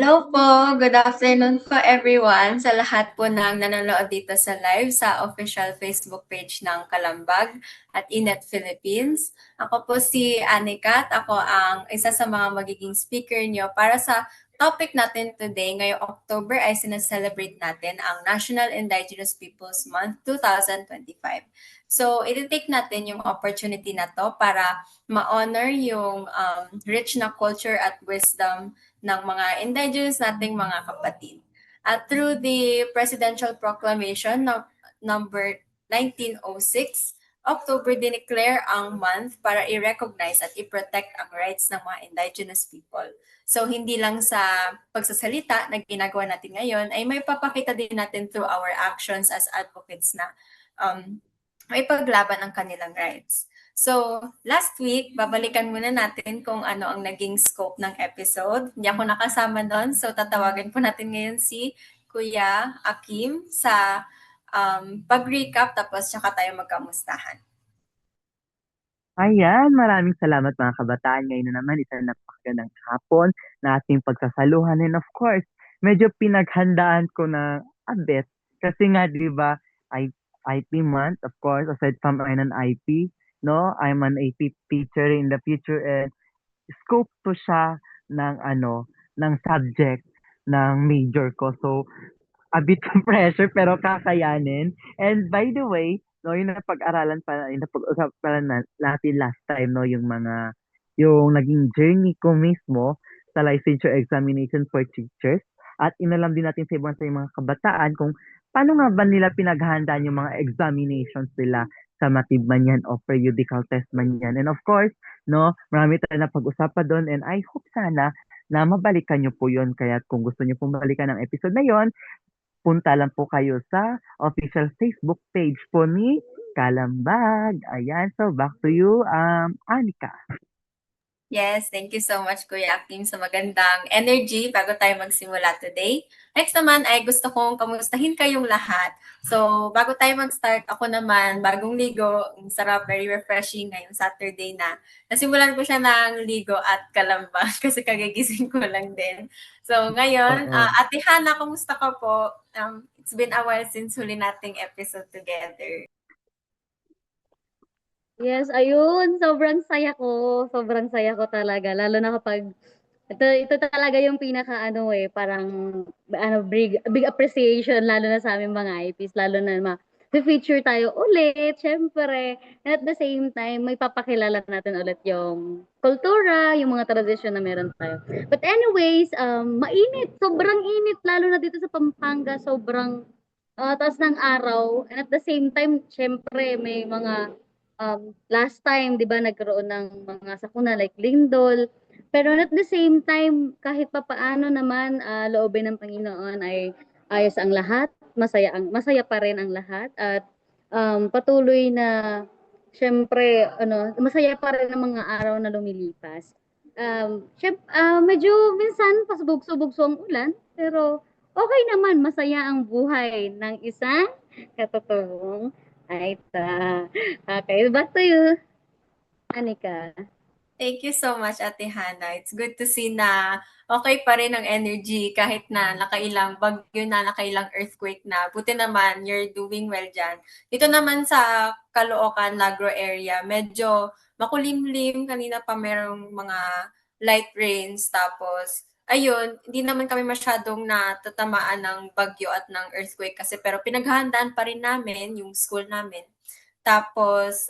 Hello po, good afternoon po everyone sa lahat po ng nanonood dito sa live sa official Facebook page ng Kalambag at Inet Philippines. Ako po si Anikat, ako ang isa sa mga magiging speaker niyo para sa topic natin today. Ngayong October ay sinaselebrate natin ang National Indigenous Peoples Month 2025. So, iti-take natin yung opportunity na to para ma-honor yung rich na culture at wisdom ng mga indigenous nating mga kapatid. At through the Presidential Proclamation number 1906, October dineclare ang month para i-recognize at i-protect ang rights ng mga indigenous people. So hindi lang sa pagsasalita na ginagawa natin ngayon, ay may papakita din natin through our actions as advocates na may paglaban ang kanilang rights. So, last week, babalikan muna natin kung ano ang naging scope ng episode. Hindi ako nakasama doon, so tatawagan po natin ngayon si Kuya Akim sa pag-recap tapos tsaka tayo magkamustahan. Ayan, maraming salamat mga kabataan. Ngayon na naman, isang napakagandang hapon na ating pagsasaluhan. And of course, medyo pinaghandaan ko na a bit. Kasi nga, di ba, IP month, of course, aside from I'm an IP, no? I'm an AP teacher in the future and scope to siya ng ng subject ng major ko. So, a bit of pressure pero kakayanin. And by the way, no, yung napag-aralan pa, yung napag-usapan natin last time, no, yung naging journey ko mismo sa licensure examination for teachers. At inalam din natin sa yung mga kabataan kung paano nga ba nila pinaghahandaan yung mga examinations nila sa matib man yan o periodical test man yan. And of course, no, marami tayo na pag-usapan doon and I hope sana na mabalikan nyo po yun. Kaya kung gusto nyo pong balikan ng episode na yon, punta lang po kayo sa official Facebook page po ni Kalambag. Ayan, so back to you, Anika. Yes, thank you so much Kuya Akim sa magandang energy bago tayo magsimula today. Next naman ay gusto kong kamustahin kayong lahat. So bago tayo mag-start, ako naman, bagong ligo, ang sarap, very refreshing ngayong Saturday na. Nasimulan ko siya ng ligo at kalamba kasi kagigising ko lang din. So ngayon, Oo. Ate Hana, kamusta ka po? It's been a while since huli nating episode together. Yes, ayun, sobrang saya ko talaga lalo na kapag ito talaga yung pinaka-ano, parang big appreciation lalo na sa aming mga IPs lalo na feature tayo ulit siyempre, and at the same time may papakilala natin ulit yung kultura, yung mga tradisyon na meron tayo. But anyways, mainit, sobrang init lalo na dito sa Pampanga, sobrang, taas ng araw, and at the same time siyempre may mga last time 'di ba nagkaroon ng mga sakuna like lindol, pero at the same time kahit papaano naman, loobin ng Panginoon ay ayos ang lahat, masaya pa rin ang lahat at, patuloy na siyempre ano, masaya pa rin ang mga araw na lumilipas. Medyo minsan pasubog-subugso ang ulan, pero okay naman, masaya ang buhay ng isang katotoong Aita. Okay, back to you, Anika. Thank you so much, Ate Hannah. It's good to see na okay pa rin ang energy kahit na nakailang bagyo na, nakailang earthquake na. Buti naman, you're doing well dyan. Dito naman sa Caloocan, Negro area, medyo makulimlim. Kanina pa merong mga light rains. Tapos, ayun, hindi naman kami masyadong natatamaan ng bagyo at ng earthquake kasi pero pinaghahandaan pa rin namin yung school namin. Tapos,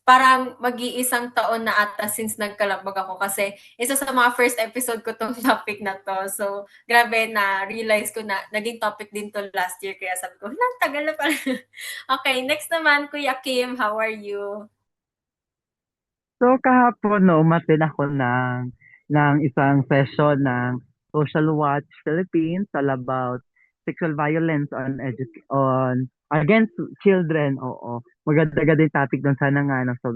parang mag-iisang taon na ata since nagkalambag ako kasi isa sa mga first episode ko tong topic na to. So, grabe na realize ko na naging topic din to last year kaya sabi ko, "Hala, tagal na pala." Okay, next naman Kuya Kim, how are you? So kahapon, no, umattend ako ng isang session ng Social Watch Philippines all about sexual violence on against children. Oo. Maganda din topic doon sana nga. No? So,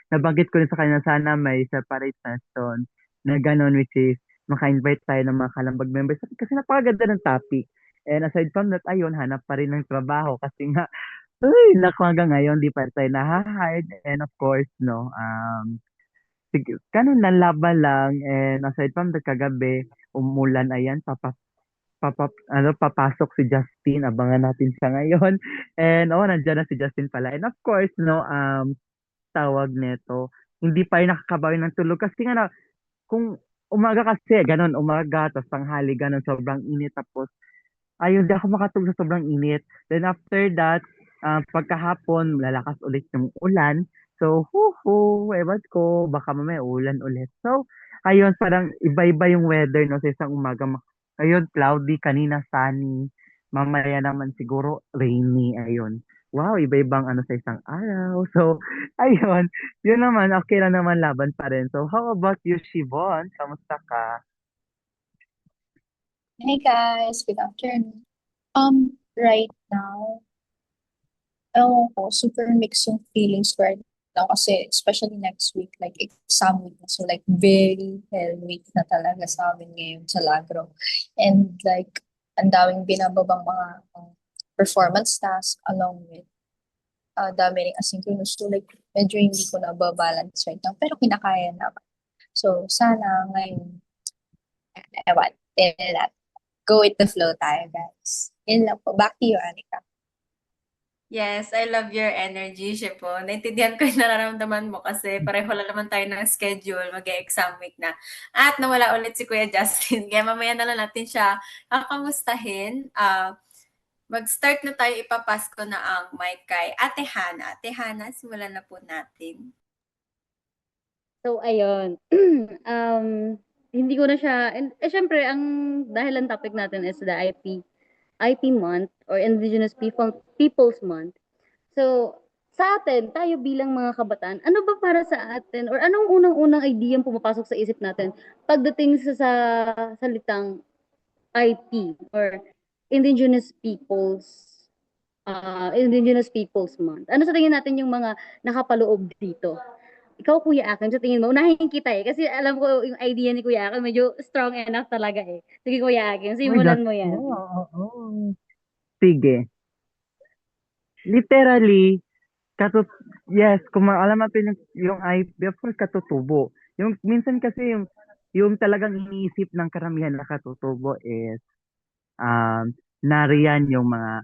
nabanggit ko rin sa kanya sana may separate session na gano'n which is maka-invite tayo ng mga kalambag members kasi napakaganda ng topic. And aside from that, ayun, hanap pa rin ng trabaho kasi nga uy, naku, hanggang ngayon di pa tayo naha-hired and of course, no, sige, ganun lang, laban lang and aside from that, kagabi, umulan, ayan, papasok si Justin, abangan natin siya ngayon. And nandiyan na si Justin pala. And of course, no, tawag nito, hindi pa rin nakakabawi ng tulog kasi nga kung umaga kasi, ganun, umaga, tapos tanghali, ganun, sobrang init, tapos ayun, di ako makatulog sa sobrang init. Then after that, pagkahapon, lalakas ulit yung ulan. So, ewan ko, baka mamaya ulan ulit. So, ayun, parang iba-iba yung weather, no, sa isang umaga. Ayun, cloudy, kanina sunny. Mamaya naman siguro rainy, ayun. Wow, iba-ibang ano sa isang araw. So, ayun, yun naman, okay lang naman, laban pa rin. So, how about you, Shivon? Kamusta ka? Hey guys, good afternoon. Right now, ewan ko, super mixed yung feelings ko right now kasi especially next week, like exam week na. So like very hell week na talaga sa amin ngayon sa Lagro. And like, ang daming binababang mga performance tasks along with dami ring asynchronous. So like, medyo hindi ko na balance right now, pero kinakaya naman. So sana ngayon, ewan, go with the flow tayo, guys. Yun lang po. Back to you, Anika. Yes, I love your energy, Shepo. Naintindihan ko yung nararamdaman mo kasi pareho lang naman tayo ng schedule, mag-exam week na. At nawala ulit si Kuya Justin, kaya mamaya na lang natin siya kakamustahin. Mag-start na tayo, ipapas ko na ang mic kay Ate Hana. Ate Hana, simulan na po natin. So, ayun. Hindi ko na siya, syempre, dahil ang topic natin is the IP month or Indigenous Peoples Month. So, sa atin, tayo bilang mga kabataan, ano ba para sa atin or anong unang-unang idea pumapasok sa isip natin pagdating sa salitang IP or Indigenous Peoples Month? Ano sa tingin natin yung mga nakapaloob dito? Ikaw, Kuya Akin, sa tingin mo, unahin kita kasi alam ko yung idea ni Kuya Akin medyo strong enough talaga eh. Sige, Kuya Akin, Oh my God. simulan mo yan. Oo. Sige. Literally, yes, kung alam natin yung IP, of course, katutubo. Yung, minsan kasi yung talagang iniisip ng karamihan na katutubo is, nariyan yung mga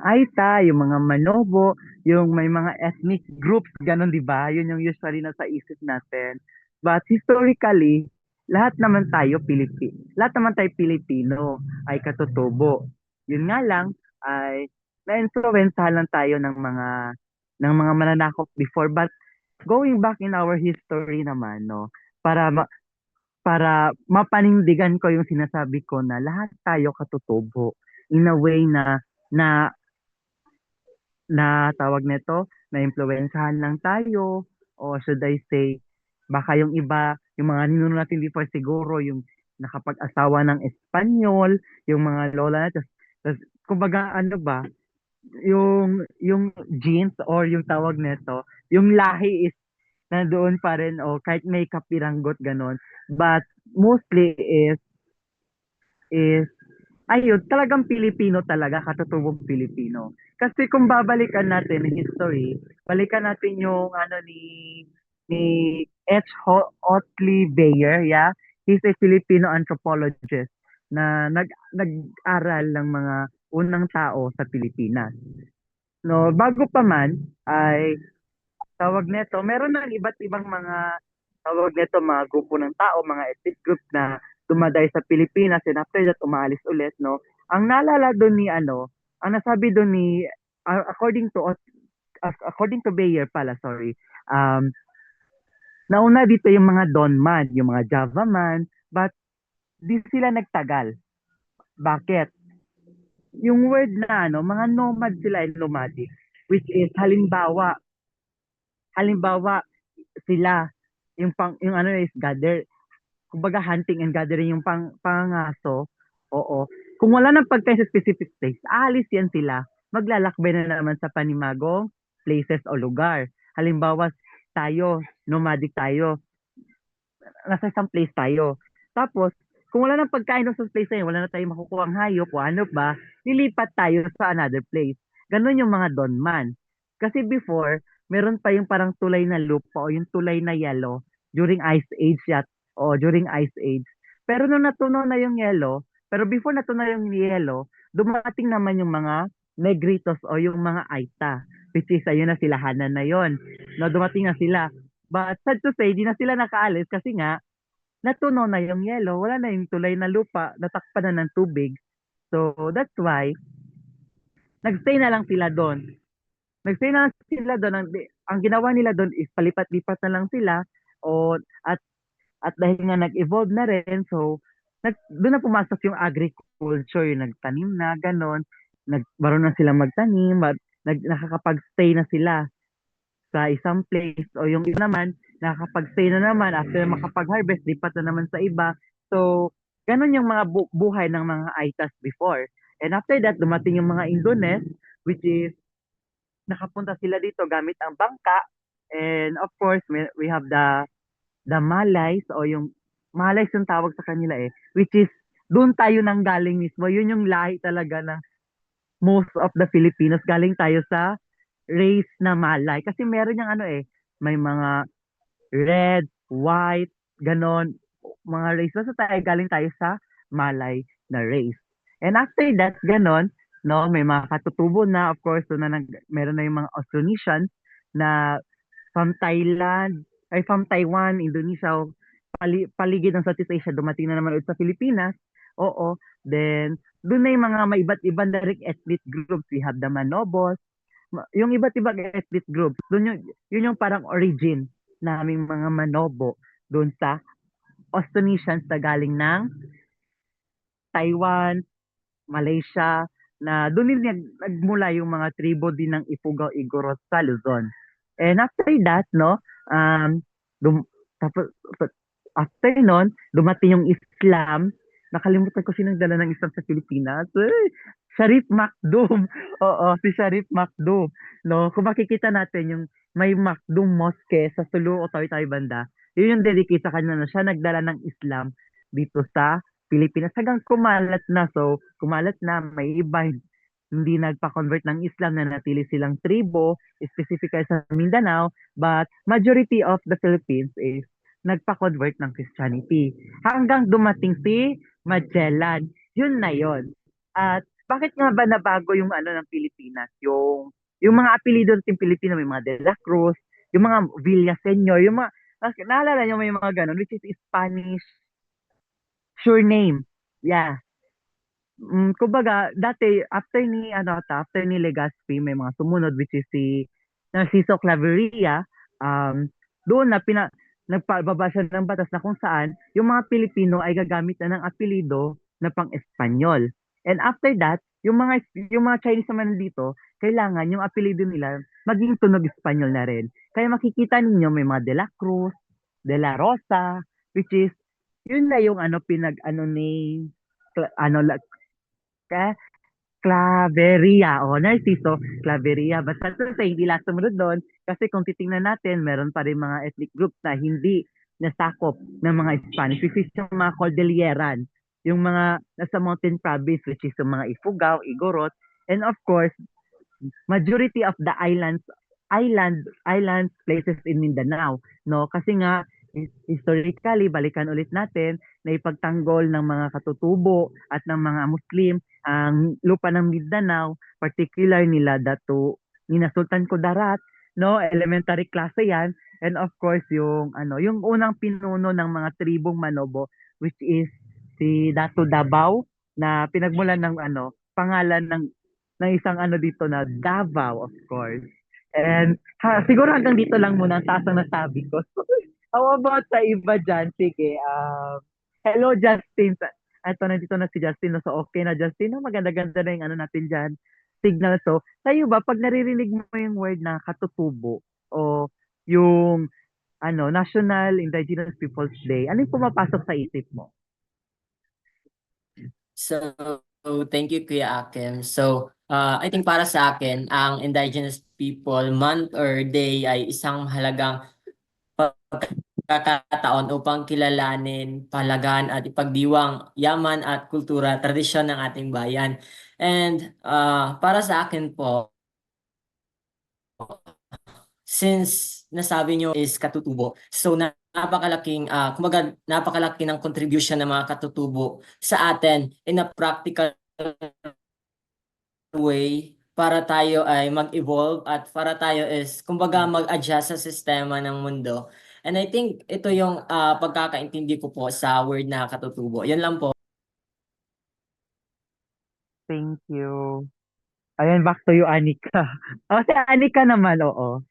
Aita, yung mga Manobo, yung may mga ethnic groups, ganun, di ba? Yun yung usually nasa isip natin. But historically, lahat naman tayo Pilipino ay katutubo. Yun nga lang, ay na-influensahan lang tayo ng mga mananakop before. But going back in our history naman, no, para para mapanindigan ko yung sinasabi ko na lahat tayo katutubo in a way na na tawag nito, na impluwensyahan lang tayo, o should I say baka yung iba, yung mga ninuno natin before siguro yung nakapag-asawa ng Espanyol, yung mga lola natin, tas kumbaga ano ba, yung genes or yung tawag nito, yung lahi is nandoon pa rin, o kahit may kapiranggot ganon, but mostly is ayun, talagang Pilipino talaga, katutubong Pilipino. Kasi kung babalikan natin yung history, balikan natin yung ano ni Otley Beyer, yeah. He's a Filipino anthropologist na nag-aral ng mga unang tao sa Pilipinas. No, bago pa man ay tawag nito, meron ng iba't ibang mga tawag nito, mga grupo ng tao, mga ethnic group na dumaday sa Pilipinas, and after that umalis ulit, no. Ang naalala doon ni ang nasabi doon ni according to Bayer pala, sorry. Nauna dito yung mga Don man, yung mga Java man, but di sila nagtagal. Bakit? Yung word na mga nomad sila, nomadic, which is halimbawa sila yung ano is gather, kumbaga hunting and gathering yung pangaso. Oo, kung wala nang pagkain sa specific place, aalis yan sila, maglalakbay na naman sa panimagong places o lugar. Halimbawa tayo, nomadic tayo, nasa isang place tayo, tapos kung wala nang pagkain doon sa place na yun, wala na tayong makukuha ang hayop o ano ba, lilipat tayo sa another place. Ganon yung mga Donman. Kasi before, meron pa yung parang tulay na lupa o yung tulay na yellow during Ice Age o during Ice Age. Pero nung natunaw na yung yelo, pero before natunaw yung yelo, dumating naman yung mga Negritos o yung mga Aita, which is ayun na sila, Hanan na yon. No, dumating na sila. But sad to say, di na sila nakaalis kasi nga, natunaw na yung yelo, wala na yung tulay na lupa, natakpan na ng tubig. So, that's why, nagstay na lang sila doon. Nagstay na lang sila doon. Ang ginawa nila doon is palipat-lipat na lang sila. O, at dahil nga nag-evolve na rin, so, doon na pumasok yung agriculture, yung nagtanim na, ganon. Marunong na sila magtanim, nakakapag-stay na sila sa isang place. O yung iba naman, nakakapag-stay na naman, after makapag-harvest, lipat na naman sa iba. So, ganon yung mga buhay ng mga Aitas before. And after that, dumating yung mga Indones, which is nakapunta sila dito gamit ang bangka. And of course, we have the Malays o yung Malays yung tawag sa kanila which is doon tayo nang galing mismo. Yun yung lahi talaga ng most of the Filipinos. Galing tayo sa race na Malay. Kasi meron yung may mga red, white, ganon, mga race. Basta galing tayo sa Malay na race. And after that, ganon, no, may mga katutubo na, of course, so meron na yung mga Austronesians na from Thailand, from Taiwan, Indonesia, paligid ng Southeast Asia, dumating na naman ulit sa Pilipinas. Oo. Then, doon na yung mga may iba't ibang direct ethnic groups. We have the Manobos, yung iba't ibang ethnic groups. Yun yung parang origin naming mga Manobo doon sa Austronesians na galing ng Taiwan, Malaysia, na doon din nagmula yung mga tribo din ng Ifugao, Igorot sa Luzon. And after that, no, tapos, after nun, dumating yung Islam. Nakalimutan ko sinong dala ng Islam sa Pilipinas. Sharif Makdum. Oo, si Sharif Makdum. No, kung makikita natin yung may Makdum Mosque sa Sulu o Tawi-Tawi banda, yun yung dedicate sa kanya na siya nagdala ng Islam dito sa Pilipinas hanggang kumalat na. So, kumalat na, may iba hindi nagpa-convert ng Islam na natili silang tribo, specifically sa Mindanao, but majority of the Philippines is nagpa-convert ng Christianity. Hanggang dumating si Magellan. Yun na yun. At bakit nga ba nabago yung ng Pilipinas? Yung mga apelido ng Pilipino, may mga De La Cruz, yung mga Villaseñor, yung mga, naalala nyo may mga ganun, which is Spanish surname. Yeah. Kumbaga, dati, after ni Legazpi, may mga sumunod, which is si Narciso Claveria, doon na nagpababa siya ng batas na kung saan yung mga Pilipino ay gagamit na ng apelido na pang-Espanyol. And after that, yung mga Chinese naman dito, kailangan yung apelido nila maging tunog Espanyol na rin. Kaya makikita ninyo may mga De La Cruz, De La Rosa, which is, yun na yung ni, Claveria o Narciso Claveria. Basta hindi lang sumunod doon kasi kung titingnan natin, meron pa rin mga ethnic groups na hindi nasakop ng mga Spanish, which is yung mga Cordilleran, yung mga nasa mountain province, which is yung mga Ifugao, Igorot, and of course, majority of the island places in Mindanao, no? Kasi nga historically, balikan ulit natin na ipagtanggol ng mga katutubo at ng mga Muslim ang lupa ng Mindanao, particular nila nina Sultan Kudarat, no? Elementary klase 'yan. And of course, yung unang pinuno ng mga tribong Manobo, which is si Dato Dabao, na pinagmulan ng pangalan ng isang dito na Davao, of course. And siguro hanggang dito lang muna ang taas ang nasabi ko. How about sa iba dyan? Sige. Hello, Justin. Ito, nandito na si Justin. No? So, okay na, Justin. No? Maganda-ganda na yung natin dyan. Signal. So, sa'yo ba, pag naririnig mo yung word na katutubo o yung National Indigenous Peoples Day, ano yung pumapasok sa isip mo? So, thank you, Kuya Akim. So, I think para sa akin, ang Indigenous People Month or Day ay isang mahalagang pagkakataon upang kilalanin, palagan at ipagdiwang yaman at kultura, tradisyon ng ating bayan. And para sa akin po, since nasabi nyo is katutubo, so kumbaga napakalaki ng contribution ng mga katutubo sa atin in a practical way para tayo ay mag-evolve at para tayo is kumbaga mag-adjust sa sistema ng mundo. And I think ito yung pagkakaintindi ko po sa word na katutubo. Yun lang po. Thank you. Ayan, back to you, Anika. Si Anika naman, oo.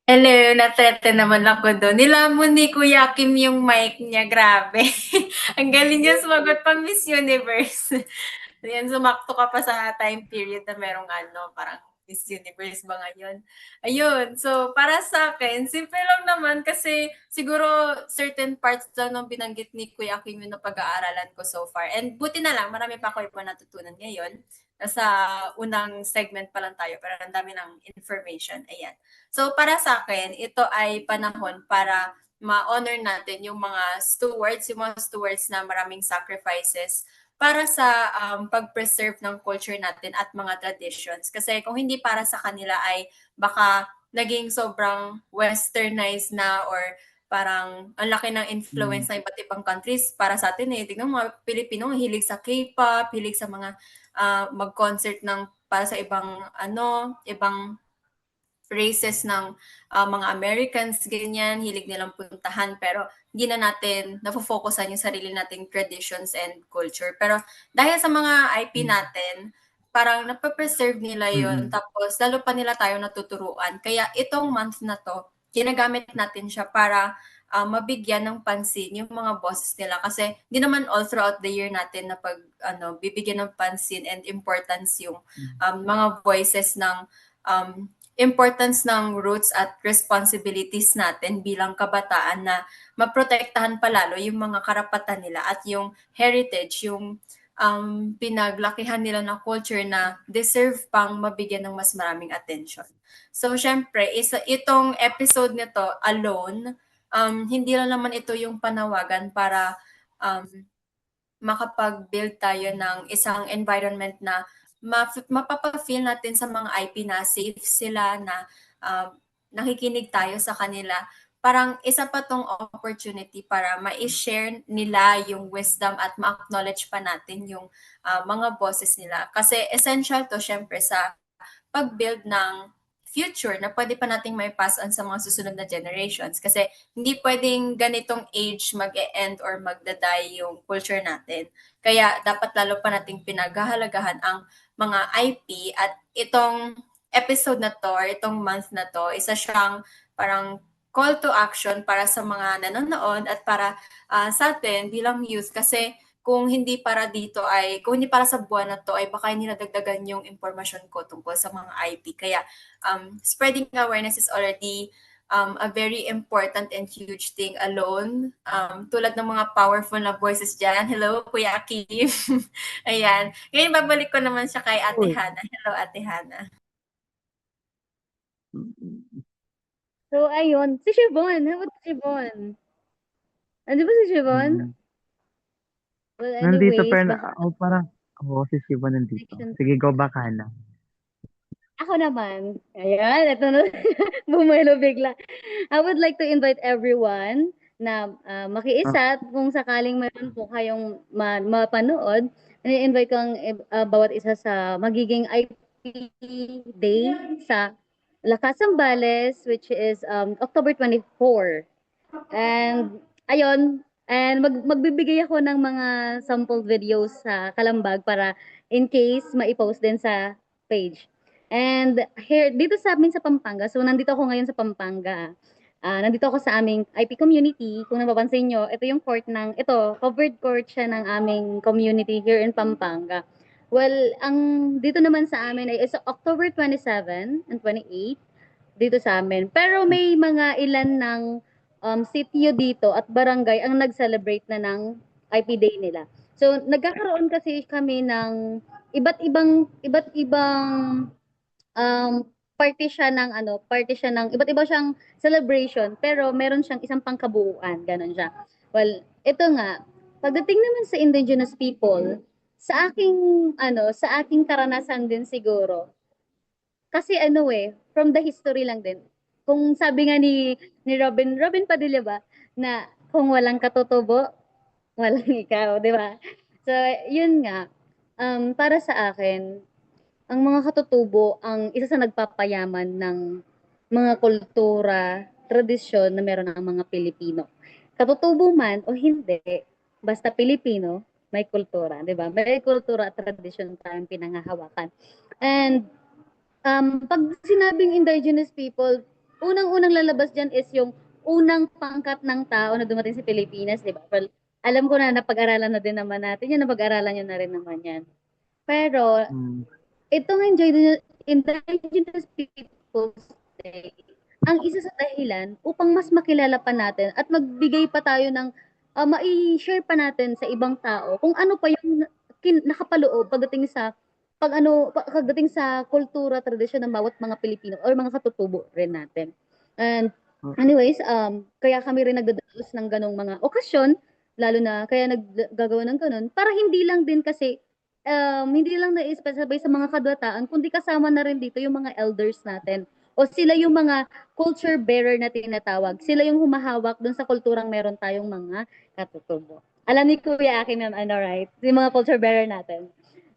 Hello, natrete naman ako doon. Nilamon ni Kuya Kim yung mic niya, grabe. Ang galing niya sumagot pang Miss Universe. Yan, sumakto ka pa sa time period na merong parang Miss Universe ba ngayon? Ayun, so para sa akin, simple lang naman kasi siguro certain parts lang ng binanggit ni Kuya Kim yung napag-aaralan ko so far. And buti na lang, marami pa ako iba natutunan ngayon. Nasa unang segment pa lang tayo, pero ang dami ng information. Ayan. So para sa akin, ito ay panahon para ma-honor natin yung mga stewards na maraming sacrifices para sa pag-preserve ng culture natin at mga traditions. Kasi kung hindi para sa kanila ay baka naging sobrang westernized na or parang ang laki ng influence ng iba't ibang countries para sa atin eh. Tignan mo, mga Pilipino hilig sa K-pop, hilig sa mga mag-concert ng para sa ibang races ng mga Americans, ganyan, hilig nilang puntahan, pero hindi na natin nafo-focusan yung sarili nating traditions and culture. Pero dahil sa mga IP natin, parang napapreserve nila yon tapos lalo pa nila tayo natuturuan. Kaya itong month na to, ginagamit natin siya para mabigyan ng pansin yung mga bosses nila kasi di naman all throughout the year natin na bibigyan ng pansin and importance yung mga voices ng importance ng roots at responsibilities natin bilang kabataan na maprotektahan palalo yung mga karapatan nila at yung heritage, yung pinaglakihan nila na culture na deserve pang mabigyan ng mas maraming attention. So, syempre, itong episode nito alone, hindi lang naman ito yung panawagan para makapag-build tayo ng isang environment na mapapa-feel natin sa mga IP na safe sila, na nakikinig tayo sa kanila. Parang isa pa tong opportunity para ma-share nila yung wisdom at ma-acknowledge pa natin yung mga bosses nila. Kasi essential to syempre sa pag-build ng future na pwede pa nating may pass on sa mga susunod na generations. Kasi hindi pwedeng ganitong age mag-e-end or magdaday yung culture natin. Kaya dapat lalo pa nating pinaghahalagahan ang mga IP at itong episode na to or itong month na to, isa siyang parang call to action para sa mga nanonood at para sa atin bilang youth kasi kung hindi para sa buwan na to ay baka hindi nadagdagan yung impormasyon ko tungkol sa mga IP. Kaya spreading awareness is already a very important and huge thing alone. Tulad ng mga powerful na voices dyan. Hello, Kuya Akim. Ayan. Ngayon, babalik ko naman siya kay Ate Uy. Hana. Hello, Ate Hana. So, ayun. Si Siobhan. How about si Siobhan? Ano ba si Siobhan? Well, Nandito, anyways, pero baka parang, si Shiva nandito. connection. Sige, go back, Hana. Ako naman. Ayan, ito na. Bumelo bigla. I would like to invite everyone na makiisa kung sakaling mayroon po kayong mapanood. I-invite ko ang bawat isa sa magiging IP Day sa Lakas Zambales, which is October 24. And ayun, and magbibigay ako ng mga sample videos sa Kalambag para in case mai-post din sa page. And here dito sa amin sa Pampanga, so nandito ako ngayon sa Pampanga. Nandito ako sa aming IP community. Kung napapansin nyo, covered court siya ng aming community here in Pampanga. Well, ang dito naman sa amin ay is October 27 and 28 dito sa amin. Pero may mga ilan ng sitio dito at barangay ang nag-celebrate na ng IP Day nila. So nagkakaroon kasi kami ng iba't ibang party siya ng iba't iba siyang celebration pero meron siyang isang pangkabuuan, ganun siya. Well, ito nga, pagdating naman sa indigenous people, sa aking karanasan din siguro, kasi from the history lang din, kung sabi nga ni Robin Padilla ba, na kung walang katutubo, walang ikaw, di ba? So, yun nga, para sa akin, ang mga katutubo ang isa sa nagpapayaman ng mga kultura, tradisyon na meron ang mga Pilipino. Katutubo man o hindi, basta Pilipino, may kultura, di ba? May kultura at tradisyon tayong pinanghahawakan. And pag sinabing indigenous people, unang-unang lalabas dyan is yung unang pangkat ng tao na dumating sa Pilipinas, di ba? Well, alam ko na napag-aralan na din naman natin yan, napag-aralan nyo na rin naman yan. Pero, Mm. itong Indigenous Peoples Day, ang isa sa dahilan upang mas makilala pa natin at magbigay pa tayo ng mai-share pa natin sa ibang tao kung ano pa yung nakapaloob pagdating sa pagdating sa kultura, tradisyon ng bawat mga Pilipino or mga katutubo rin natin. And anyways, kaya kami rin nagdadaos ng ganong mga okasyon, lalo na kaya naggagawa ng ganon, para hindi lang din kasi hindi lang na-isasabay sa mga kabataan, kundi kasama na rin dito yung mga elders natin. O sila yung mga culture bearer na tinatawag. Sila yung humahawak dun sa kulturang meron tayong mga katutubo. Alam ni Kuya Akin yan, ano, right? Yung mga culture bearer natin.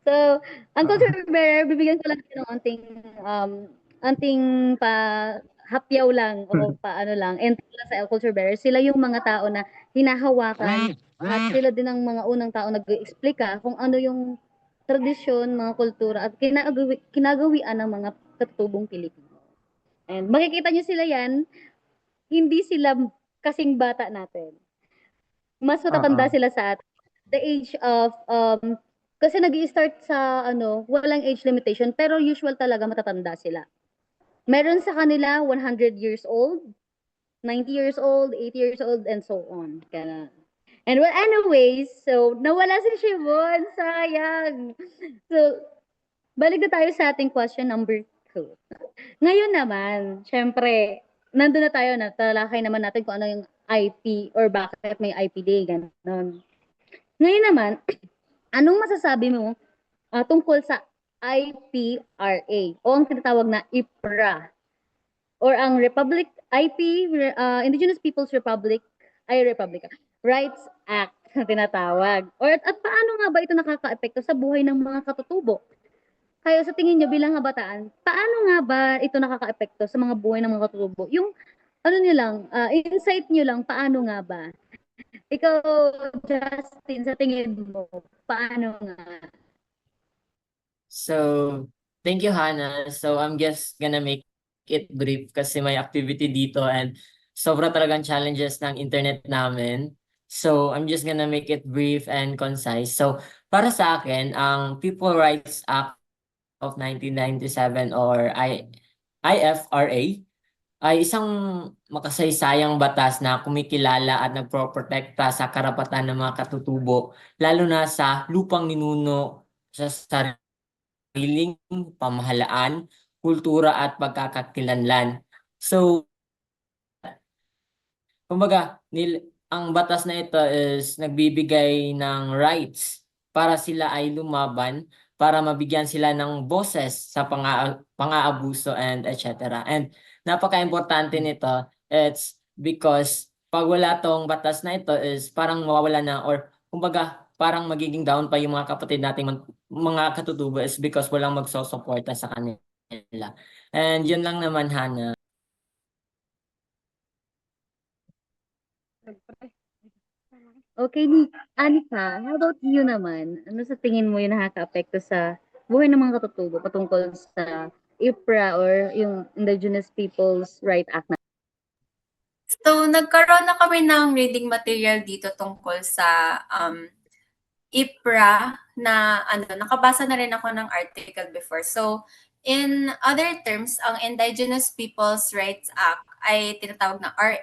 So, ang culture bearer, bibigyan ko lang ng anting pa hapyaw lang o paano lang, and sa culture bearer, sila yung mga tao na hinahawakan at sila din ang mga unang tao nag-explica kung ano yung tradisyon, mga kultura at kinagawian ng mga katutubong Pilipino. And makikita nyo sila yan, hindi sila kasing bata natin. Mas matatanda sila sa atin. The age of, kasi nag-i-start sa, walang age limitation, pero usual talaga matatanda sila. Meron sa kanila 100 years old, 90 years old, 80 years old, and so on. Ganun. And well, anyways, so nawala si Shimon, sayang. So, balik na tayo sa ating question number 2. Ngayon naman, syempre, nandun na tayo, natalakay naman natin kung ano yung IP or bakit may IP Day, gano'n. Ngayon naman, anong masasabi mo tungkol sa IPRA o ang tinatawag na IPRA or ang Indigenous Peoples Republic Rights Act na tinatawag. At paano nga ba ito nakakaapekto sa buhay ng mga katutubo? Kaya sa tingin nyo bilang kabataan, paano nga ba ito nakakaapekto sa mga buhay ng mga katutubo? Yung insight nyo lang, paano nga ba? Ikaw, Justin, sa tingin mo, paano nga? So, thank you, Hannah. So, I'm just gonna make it brief kasi may activity dito and sobra talagang challenges ng internet namin. So, I'm just gonna make it brief and concise. So, para sa akin, ang People Rights Act of 1997 or IFRA ay isang makasaysayang batas na kumikilala at nagproprotekta sa karapatan ng mga katutubo, lalo na sa lupang ninuno sa sariling pamahalaan, kultura at pagkakakilanlan. So, kumbaga, ang batas na ito is nagbibigay ng rights para sila ay lumaban, para mabigyan sila ng boses sa pang-aabuso and etc. And napaka-importante nito, it's because pag wala tong batas na ito is parang mawawala na or kumbaga parang magiging down pa yung mga kapatid nating mga katutubo is because walang magsosuporta sa kanila. And yun lang naman, Hannah. Okay, Anika, how about you naman? Ano sa tingin mo yung nakakaapekto sa buhay ng mga katutubo patungkol sa IPRA or yung Indigenous Peoples Right Act na? So, nagkaroon na kami ng reading material dito tungkol sa IPRA na nakabasa na rin ako ng article before. So, in other terms, ang Indigenous Peoples Rights Act ay tinatawag na RA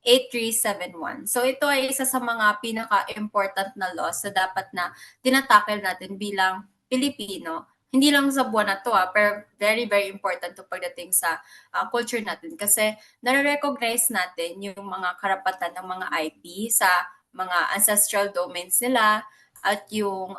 8371. So, ito ay isa sa mga pinaka-important na laws na dapat na tinatakil natin bilang Pilipino. Hindi lang sa buwan na to, pero very, very important to pagdating sa culture natin. Kasi nare-recognize natin yung mga karapatan ng mga IP sa mga ancestral domains nila at yung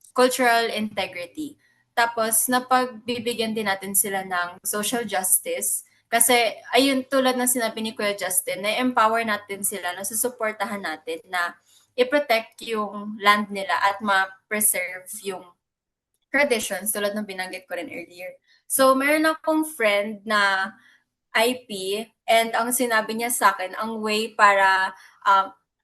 cultural integrity. Tapos, napagbibigyan din natin sila ng social justice Kasi ayun, tulad ng sinabi ni Kuya Justin, na-empower natin sila, nasusuportahan natin na i-protect yung land nila at ma-preserve yung traditions tulad ng binanggit ko rin earlier. So, meron akong friend na IP and ang sinabi niya sa akin, ang way para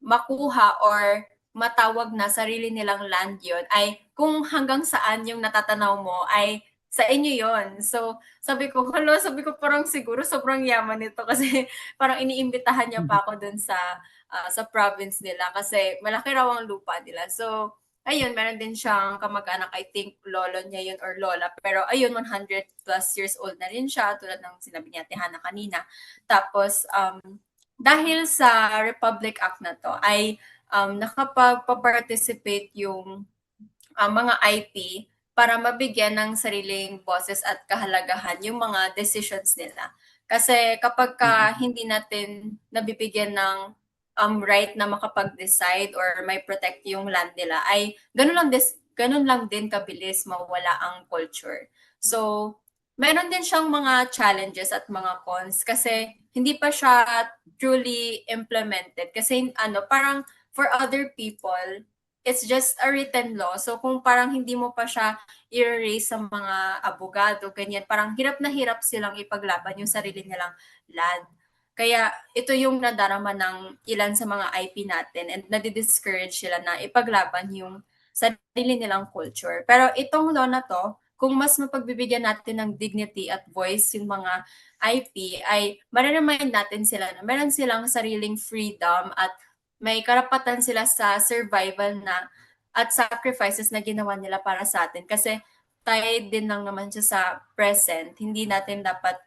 makuha or matawag na sarili nilang land yon ay kung hanggang saan yung natatanaw mo ay sa inyo yon. So, sabi ko, hello, sabi ko parang siguro sobrang yaman nito kasi parang iniimbitahan niya pa ako dun sa province nila kasi malaki raw ang lupa nila. So, ayun, meron din siyang kamag-anak, I think lolo niya yun or lola. Pero ayun, 100 plus years old na rin siya, tulad ng sinabi niya Hana kanina. Tapos, dahil sa Republic Act na to, ay nakapag-participate yung mga IP para mabigyan ng sariling boses at kahalagahan yung mga decisions nila. Kasi kapag hindi natin nabibigyan ng right na makapag-decide or may protect yung land nila, ay ganun lang din kabilis mawala ang culture. So, meron din siyang mga challenges at mga cons kasi hindi pa siya truly implemented. Kasi parang for other people, it's just a written law. So kung parang hindi mo pa siya i-raise sa mga abogado, ganyan, parang hirap na hirap silang ipaglaban yung sarili nilang land. Kaya ito yung nadarama ng ilan sa mga IP natin and nadi-discourage sila na ipaglaban yung sarili nilang culture. Pero itong law na to, kung mas mapagbibigyan natin ng dignity at voice yung mga IP, ay mararemind natin sila na meron silang sariling freedom at may karapatan sila sa survival na at sacrifices na ginawa nila para sa atin. Kasi tied din lang naman siya sa present. Hindi natin dapat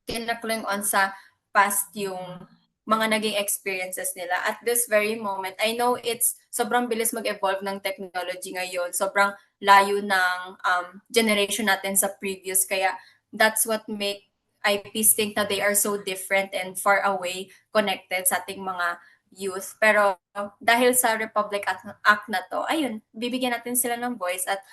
kinakling on sa past yung mga naging experiences nila. At this very moment, I know it's sobrang bilis mag-evolve ng technology ngayon. Sobrang layo ng generation natin sa previous. Kaya that's what make IPs think na they are so different and far away connected sa ating mga youth. Pero dahil sa Republic Act na to, ayun, bibigyan natin sila ng voice at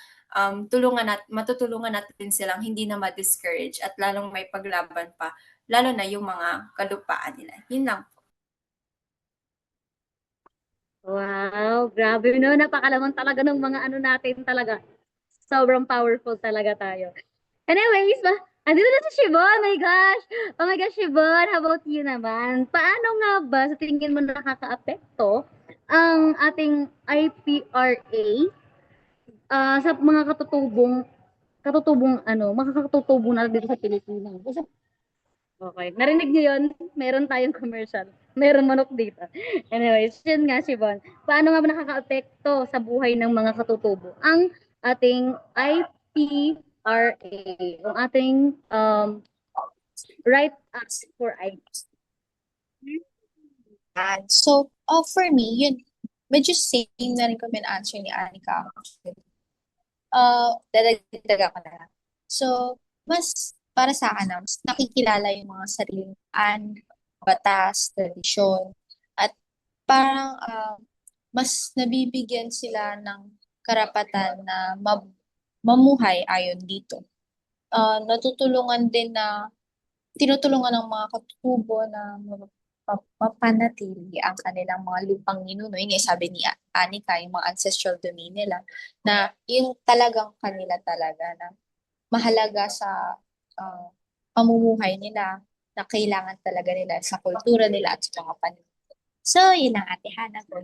matutulungan natin silang hindi na ma-discourage at lalong may paglaban pa, lalo na yung mga kalupaan nila. Yun lang. Wow, grabe no, napakalaman talaga ng mga ano natin talaga. Sobrang powerful talaga tayo. Anyways, andito na si Shibon, my gosh! Oh my gosh, Shibon, how about you naman? Paano nga ba sa tingin mo nakakaapekto ang ating IPRA sa mga makakatutubong natin dito sa Pilipinas? Okay, narinig niyo yun? Meron tayong commercial. Meron manok dito. Anyways, yun nga, Shibon. Paano nga ba nakaka-apekto sa buhay ng mga katutubo ang ating IPRA, ang ating Right Act for IP? And so, for me, yun, medyo same na rin kami na answer ni Anika. Dadagdag ako na lang. So, mas para sa akin, mas nakikilala yung mga sariling batas, tradisyon, at parang mas nabibigyan sila ng karapatan na mamuhay ayon dito. Natutulungan din na tinutulungan ng mga katutubo na mapanatili ang kanilang mga lupang ninuno. Yun nga sabi ni Anika, yung mga ancestral domain nila, na yun talagang kanila talaga na mahalaga sa uh, pamumuhay nila, na kailangan talaga nila sa kultura nila at sa mga paniniwala. So, yun ang Ate Hana ko.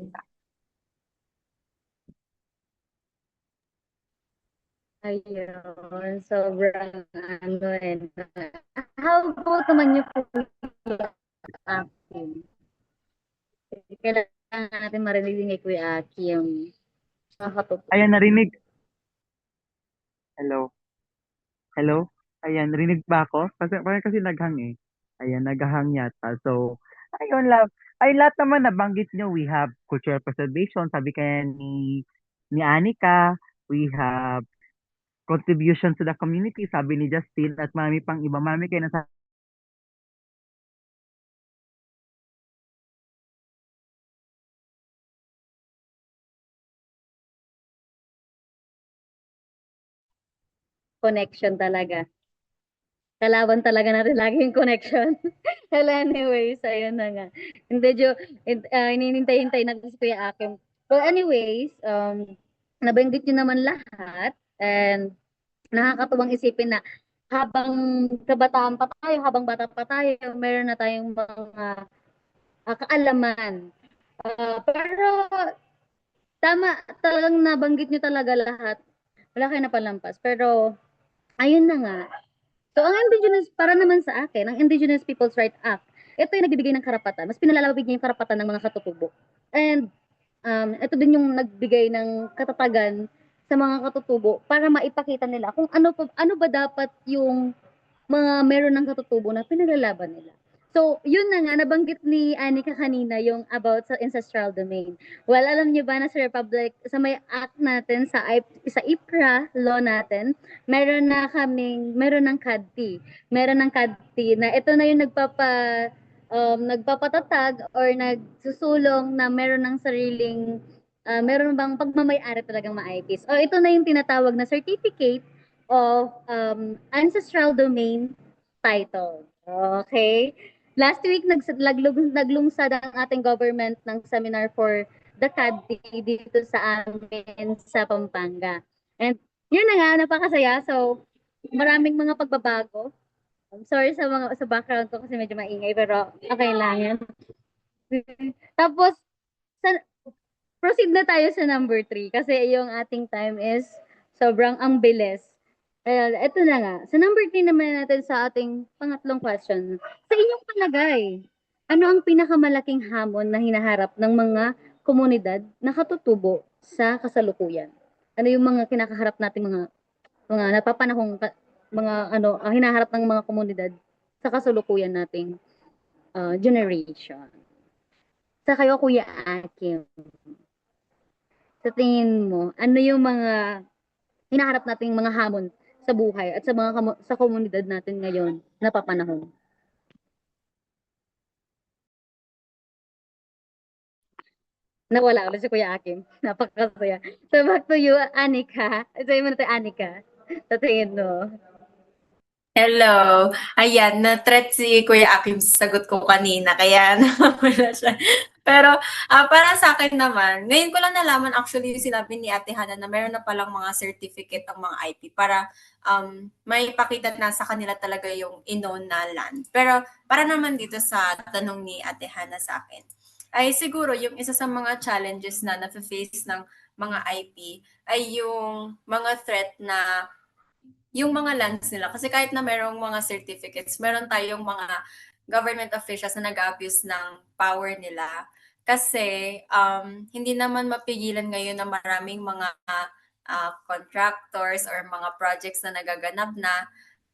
Ayun, sobrang ano How about naman yung acting? Kailangan natin marinig din kay Kuya Aki yung nakakatutuwa. Ayan, narinig. Hello? Hello? Ayan, narinig ba ako? Kasi naghang eh. Ayan, naghahang yata. So, ayun lang. Ay, lahat naman nabanggit nyo, we have cultural preservation, sabi kaya ni Anika, we have contribution to the community, sabi ni Justin, at marami pang iba, marami kayo nasa Connection talaga. kalaban talaga natin lagi yung connection. Well, anyways, ayun na nga. Hinihintay-hintay natin si Kuya Akim. Well, anyways, nabanggit niyo naman lahat and nakakatuwang isipin na habang kabataan pa tayo, habang bata pa tayo, meron na tayong mga kaalaman. Pero tama, talagang nabanggit niyo talaga lahat. Wala kayo napalampas. Pero, ayun na nga. So, ang Indigenous, para naman sa akin, ang Indigenous Peoples' Rights Act, ito yung nagbibigay ng karapatan. Mas pinalalawig niya yung karapatan ng mga katutubo. And, ito din yung nagbigay ng katatagan sa mga katutubo para maipakita nila kung ano ba dapat yung mga meron ng katutubo na pinaglalaban nila. So, yun na nga, nabanggit ni Anika kanina yung about sa ancestral domain. Well, alam niyo ba na sa Republic, sa may act natin, sa IPRA law natin, meron ng CADT. Meron ng CADT na ito na yung nagpapatatag or nagsusulong na meron ng sariling, meron bang pagmamay-ari talagang ma-IPs. O ito na yung tinatawag na Certificate of Ancestral Domain Title. Okay? Last week, naglungsad ang ating government ng seminar for the CADT dito sa amin sa Pampanga. And yun na nga, napakasaya. So, maraming mga pagbabago. I'm sorry sa background ko kasi medyo maingay, pero okay lang yan. Tapos, proceed na tayo sa number 3 kasi yung ating time is sobrang ang bilis. Ito na nga. Sa number 3 naman natin sa ating pangatlong question. Sa inyong palagay, ano ang pinakamalaking hamon na hinaharap ng mga komunidad na katutubo sa kasalukuyan? Ano yung mga kinakaharap nating mga napapanahong ang hinaharap ng mga komunidad sa kasalukuyan nating generation? Sa kayo, Kuya Akim, sa tingin mo, ano yung mga hinaharap nating mga hamon sa buhay at sa komunidad natin ngayon na papanahon? Nawala ulit si Kuya Akim. Napakasaya. So back to you, Anika. Sabi mo na tayo, Anika. Sa tingin mo. Hello. Ayan, na-threat si Kuya Akim sa sagot ko kanina, kaya nawala siya. Pero para sa akin naman, ngayon ko lang nalaman actually yung sinabi ni Ate Hana na meron na palang mga certificate ang mga IP para may pakita na sa kanila talaga yung inown na land. Pero para naman dito sa tanong ni Ate Hana sa akin, ay siguro yung isa sa mga challenges na na-face ng mga IP ay yung mga threat na yung mga lands nila. Kasi kahit na merong mga certificates, meron tayong mga government officials na nag-abuse ng power nila. Kasi hindi naman mapigilan ngayon na maraming mga contractors or mga projects na nagaganap na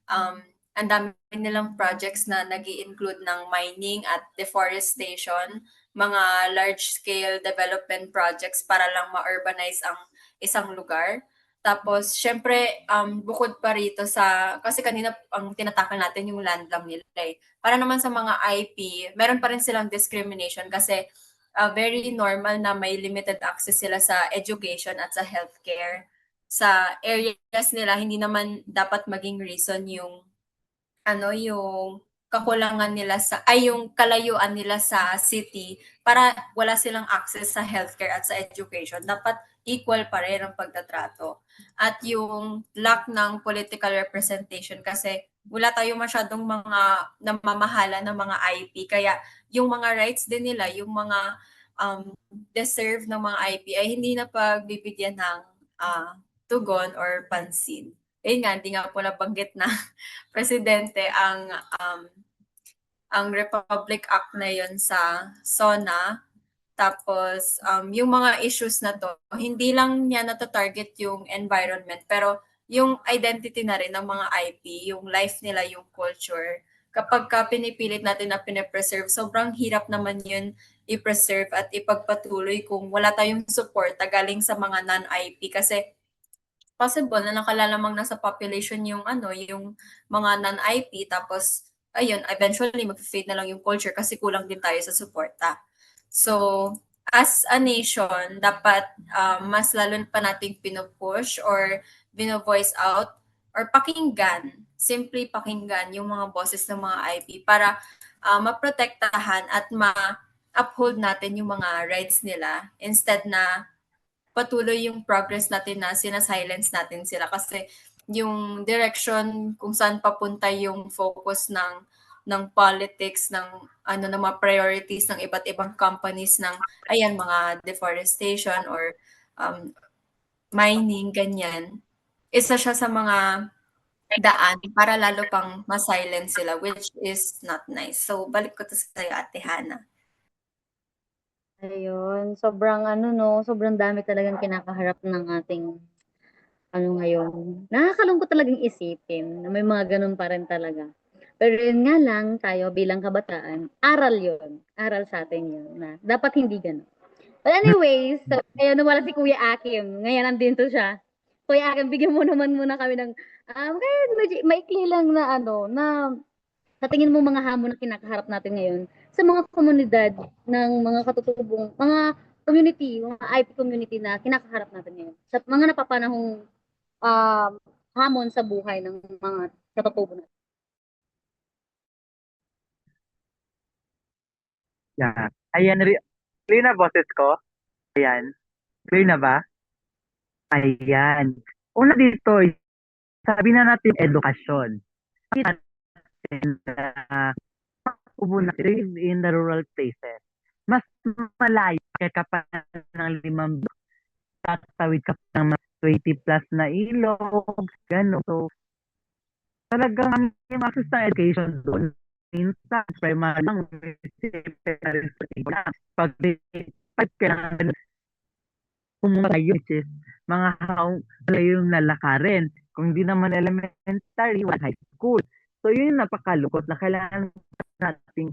ang dami nilang projects na nag-i-include ng mining at deforestation, mga large-scale development projects para lang ma-urbanize ang isang lugar. Tapos, syempre, bukod pa rito kasi kanina ang tinatakal natin yung land lang nila eh. Para naman sa mga IP, meron pa rin silang discrimination kasi very normal na may limited access sila sa education at sa healthcare. Sa areas nila, hindi naman dapat maging reason yung yung kakulangan nila yung kalayuan nila sa city para wala silang access sa healthcare at sa education. Dapat equal pa rin ang pagtatrato. At yung lack ng political representation kasi wala tayong masyadong mga namamahala ng mga IP. Kaya yung mga rights din nila, yung mga deserve ng mga IP ay hindi na pagbibigyan ng tugon or pansin. Ayun nga, hindi nga po nabanggit na presidente ang Republic Act na yun sa SONA. Tapos, yung mga issues na to, hindi lang niya natatarget yung environment, pero yung identity na rin ng mga IP, yung life nila, yung culture. Kapag pinipilit natin na pinipreserve, sobrang hirap naman yun i-preserve at ipagpatuloy kung wala tayong support galing sa mga non-IP. Kasi possible na nakalalamang nasa population yung yung mga non-IP, tapos ayun, eventually mag-fade na lang yung culture kasi kulang din tayo sa suporta. So, as a nation, dapat mas lalo pa nating pinupush or bino-voice out or pakinggan, simply pakinggan yung mga boses ng mga IP para maprotektahan at ma-uphold natin yung mga rights nila instead na patuloy yung progress natin na sina-silence natin sila kasi yung direction kung saan papunta yung focus ng politics ng ng mga priorities ng iba't ibang companies ng ayan mga deforestation or mining ganyan. Isa siya sa mga daan para lalo pang ma-silence sila which is not nice. So balik ko to sa Ate Hana. Ayun, sobrang sobrang dami talagang kinakaharap ng ating ngayon. Nakakalungkot talagang isipin na may mga gano'n pa rin talaga. Pero yun nga lang, tayo bilang kabataan, aral yun. Aral sa atin yun na dapat hindi gano'n. But anyways, so ayan nawala si Kuya Akim. Ngayon nandito siya. Kuya Akim, bigyan mo naman muna kami ng kahit medyo maikli lang na na sa tingin mo mga hamon na kinakaharap natin ngayon sa mga komunidad ng mga katutubong, mga community, mga IP community na kinakaharap natin ngayon. Sa mga napapanahong hamon sa buhay ng mga katutubo natin. Yeah. Ayan, clear na boses ko? Ayan. Clear na ba? Ayan. Una dito, sabi na natin edukasyon. Sabi natin na ubo na in the rural places. Mas malayo kaya ka pa ng 5 tatawid ka pa ng 20 plus na ilog, gano'n. So, talagang yung access ng education doon, minsan, primary lang, pag kailangan pumunta tayo, which is mga yung lalakarin. Kung di naman elementary, high school. So, yun yung napakalungkot na kailangan natin,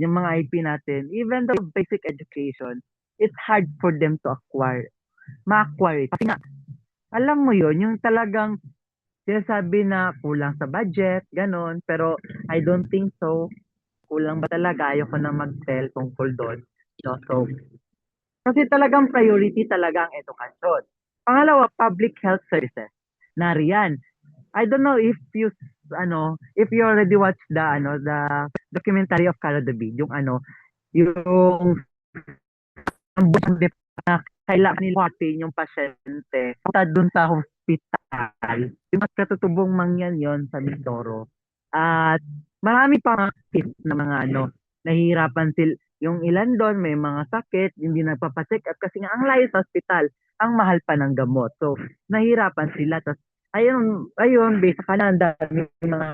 yung mga IP natin, even though basic education, it's hard for them to ma-acquire. Kasi nga, alam mo yun, yung talagang sinasabi na kulang sa budget, ganon. Pero I don't think so. Kulang ba talaga? Ayoko na mag-tell tungkol doon. No? So, kasi talagang priority talaga ang edukasyon. Pangalawa, public health services. Nariyan. I don't know if you already watched the documentary of Cara David, yung yung ang buong na kailangan nila yung pasyente punta dun sa hospital. Yung mas katutubong mangyan yon sa Mindoro. At marami pa mga case na mga nahihirapan yung ilan doon may mga sakit, hindi nagpapacheck up kasi nga ang layo sa hospital, ang mahal pa ng gamot. So, nahihirapan sila. Tapos, ayun, based sa kanila, ang dami mga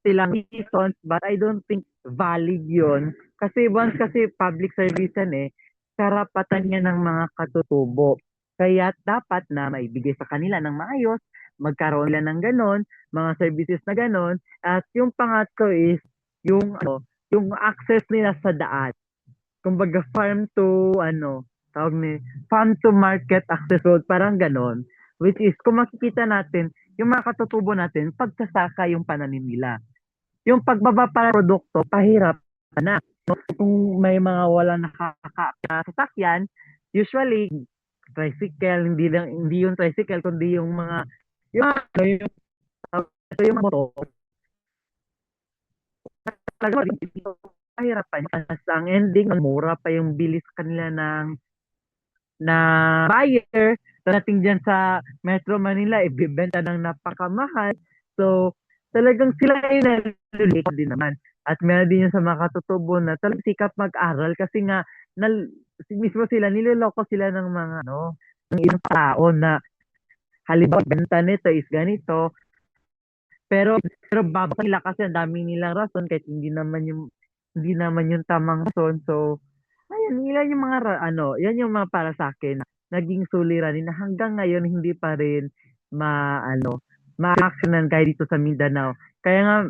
silang reasons, but I don't think valid yun. Kasi once kasi public service yan karapatan niya ng mga katutubo. Kaya dapat na maibigay sa kanila ng maayos, magkaroon nila ng ganon, mga services na ganon. At yung pangatlo is yung access nila sa daan. Kumbaga farm to farm to market access road, parang ganon. Which is kung makikita natin, yung mga katutubo natin, pagsasaka yung pananim nila. Yung pagbaba para produkto, pahirap na. Kung may mga wala nakakasasakyan, usually tricycle, hindi yung tricycle kundi yung mga yung motor. Talaga pahirapan kasi ang ending mura pa yung bilis kanila na buyer. Dating dyan sa Metro Manila, ibibenta ng napakamahal. So, talagang sila yung nalilito din naman. At meron din yun sa mga katutubo na talagang sikap mag-aral kasi nga mismo sila, niloloko sila ng mga ng ibang tao na halimbawa, benta nito is ganito. Pero baba nila kasi ang dami nilang rason kahit hindi naman yung tamang rason. So, ayun, yan yung mga yan yung mga para sa akin naging suliranin na hanggang ngayon hindi pa rin ma-actionan kahit dito sa Mindanao. Kaya nga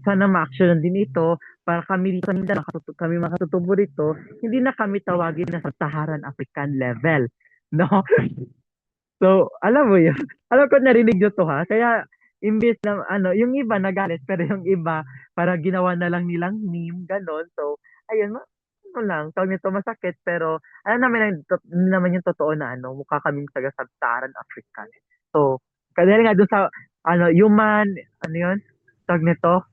sana ma-actionan din ito para kami dito sa Mindanao, kami mga katutubo rito, hindi na kami tawagin na sa Saharan African level. No? So, alam mo yun. Alam ko narinig nyo to ha. Kaya, imbis na, yung iba nagalit, pero yung iba, para ginawa na lang nilang meme, ganon. So, ayun, lang, tawag nito masakit, pero, naman yung totoo na, mukha kaming taga-Sub-Saharan African. So, Dahil nga doon sa, human, ano yun? Tawag nito?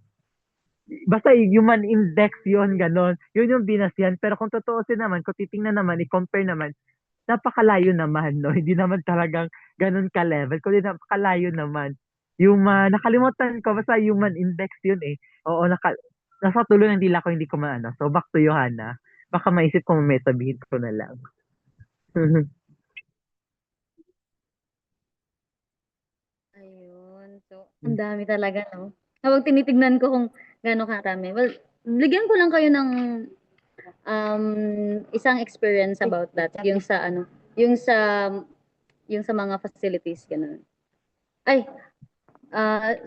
Basta human index yun, ganon. Yun yung binasyan. Pero kung totoosin naman, kung titingnan naman, i-compare naman, napakalayo naman, no? Hindi naman talagang ganon ka-level, kundi napakalayo naman. Nakalimutan ko, basta human index yun eh. Oo, nasa tuloy ng dila ko, hindi ko maano. So, back to Johanna. Baka maisip ko may sabihin ko na lang. Ayun. So, ang dami talaga, no? Habang tinitignan ko kung gaano karami. Well, bigyan ko lang kayo ng um, isang experience about that. Yung sa ano, yung sa yung sa mga facilities, ganun. Ay,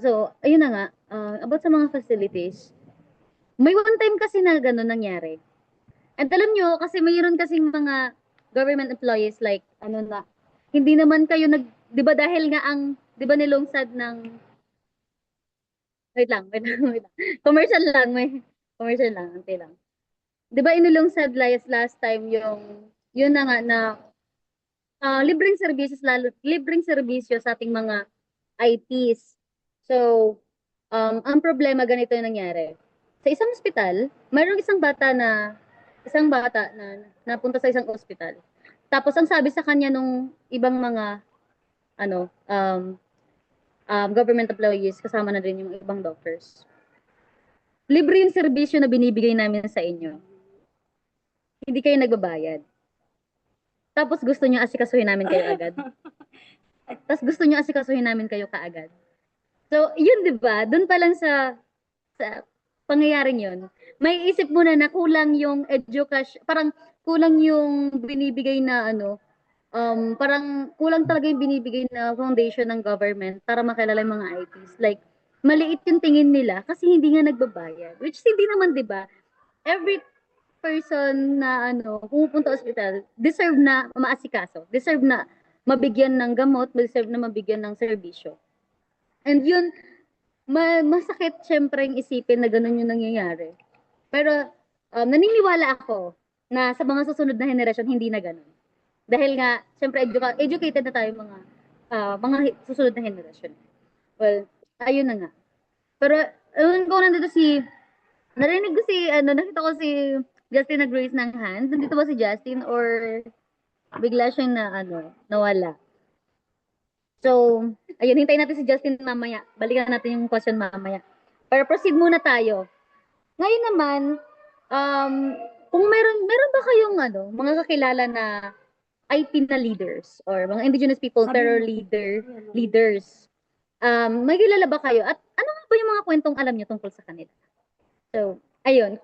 so, ayun na nga, about sa mga facilities, may one time kasi na ganun nangyari. And alam nyo, kasi mayroon kasing mga government employees like, ano na, hindi naman kayo di ba dahil nga di ba nilungsad ng, wait lang, wait lang. Commercial lang, ante lang. Di ba inilungsad last time yun na nga na libreng serbisyo sa ating mga ITs. So, ang problema ganito yung nangyari. Sa isang ospital, mayroong isang bata na napunta sa isang ospital. Tapos ang sabi sa kanya nung ibang mga ano, government employees, kasama na rin yung ibang doctors. Libre yung serbisyo na binibigay namin sa inyo. Hindi kayo nagbabayad. Tapos gusto niyo asikasuhin namin kayo agad. Tapos gusto niyo asikasuhin namin kayo kaagad. So, yun 'di ba? Doon pa lang sa pangyayaring yun, may isip mo na kulang yung education, parang kulang yung binibigay na parang kulang talaga yung binibigay na foundation ng government para makilala yung mga ITs. Like, maliit yung tingin nila kasi hindi nga nagbabayad. Which hindi naman, di ba? Every person na pumupunta ospital, deserve na maasikaso. Deserve na mabigyan ng gamot, deserve na mabigyan ng serbisyo. And yun, masakit syempre yung isipin na ganun yung nangyayari. Pero naniniwala ako na sa mga susunod na henerasyon, hindi na ganun. Dahil nga, syempre educated na tayo mga susunod na henerasyon. Well, ayun na nga. Pero, kung narinig ko nakita ko si Justin nag-raise ng hand. Nandito ba si Justin or bigla siyang nawala? So, ayun, hintayin natin si Justin mamaya. Balikan natin yung question mamaya. Pero proceed muna tayo. Ngayon naman, kung meron ba kayong mga kakilala na IT na leaders or mga indigenous people pero leaders? May kilala ba kayo? At ano nga ba yung mga kwentong alam niyo tungkol sa kanila? So, ayun.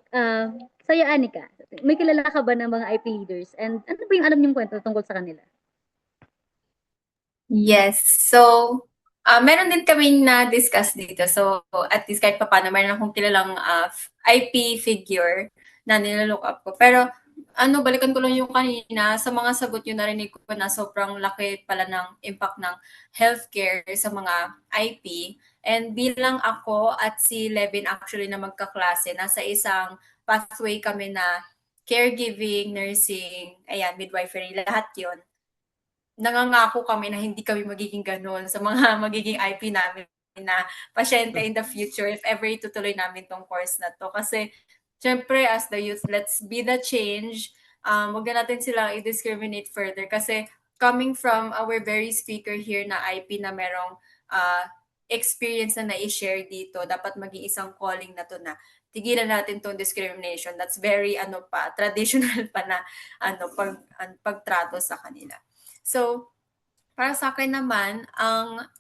Sa'yo, Anika, may kilala ka ba ng mga IP leaders? And ano ba yung alam niyong kwento tungkol sa kanila? Yes. So, meron din kaming na-discuss dito. So, at least kahit papaano, meron akong kilalang IP figure na nilalook up ko. Pero, balikan ko lang yung kanina, sa mga sagot yung narinig ko na sobrang laki pala ng impact ng healthcare sa mga IP. And bilang ako at si Levin actually na magkaklase, nasa isang pathway kami na caregiving, nursing, ayan, midwifery, lahat yon. Nangangako kami na hindi kami magiging ganun sa mga magiging IP namin na pasyente in the future if ever itutuloy namin tong course na to. Kasi, syempre, as the youth, let's be the change. Huwag na natin silang i-discriminate further kasi coming from our very speaker here na IP na merong experience na na-share dito, dapat maging isang calling na to na tigilan natin tong discrimination. That's very traditional pa na pagtrato sa kanila. So, para sa akin naman,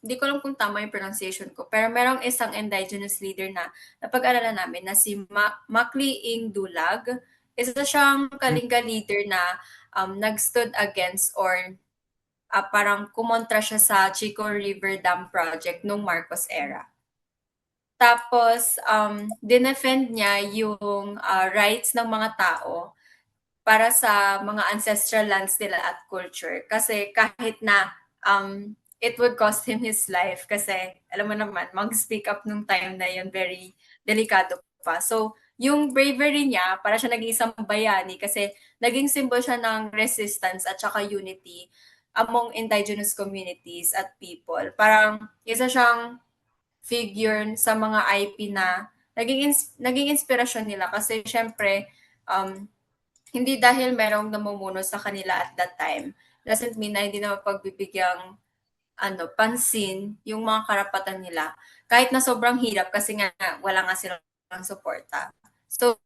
hindi ko alam kung tama yung pronunciation ko, pero merong isang indigenous leader na napag-aralan namin na si Makli Ing Dulag. Isa siyang Kalinga leader na nag-stood against or parang kumontra siya sa Chico River Dam project nung Marcos era. Tapos, dinefend niya yung rights ng mga tao para sa mga ancestral lands nila at culture. Kasi kahit na it would cost him his life kasi alam mo naman, mag-speak up nung time na yun, very delikado pa. So, yung bravery niya, para siya naging isang bayani kasi naging symbol siya ng resistance at saka unity among indigenous communities at people. Parang isa siyang figure sa mga IP na naging inspirasyon nila kasi syempre hindi dahil merong namumuno sa kanila at that time doesn't mean na hindi na mapagbibigyang pansin yung mga karapatan nila kahit na sobrang hirap kasi nga wala nga silang suporta. So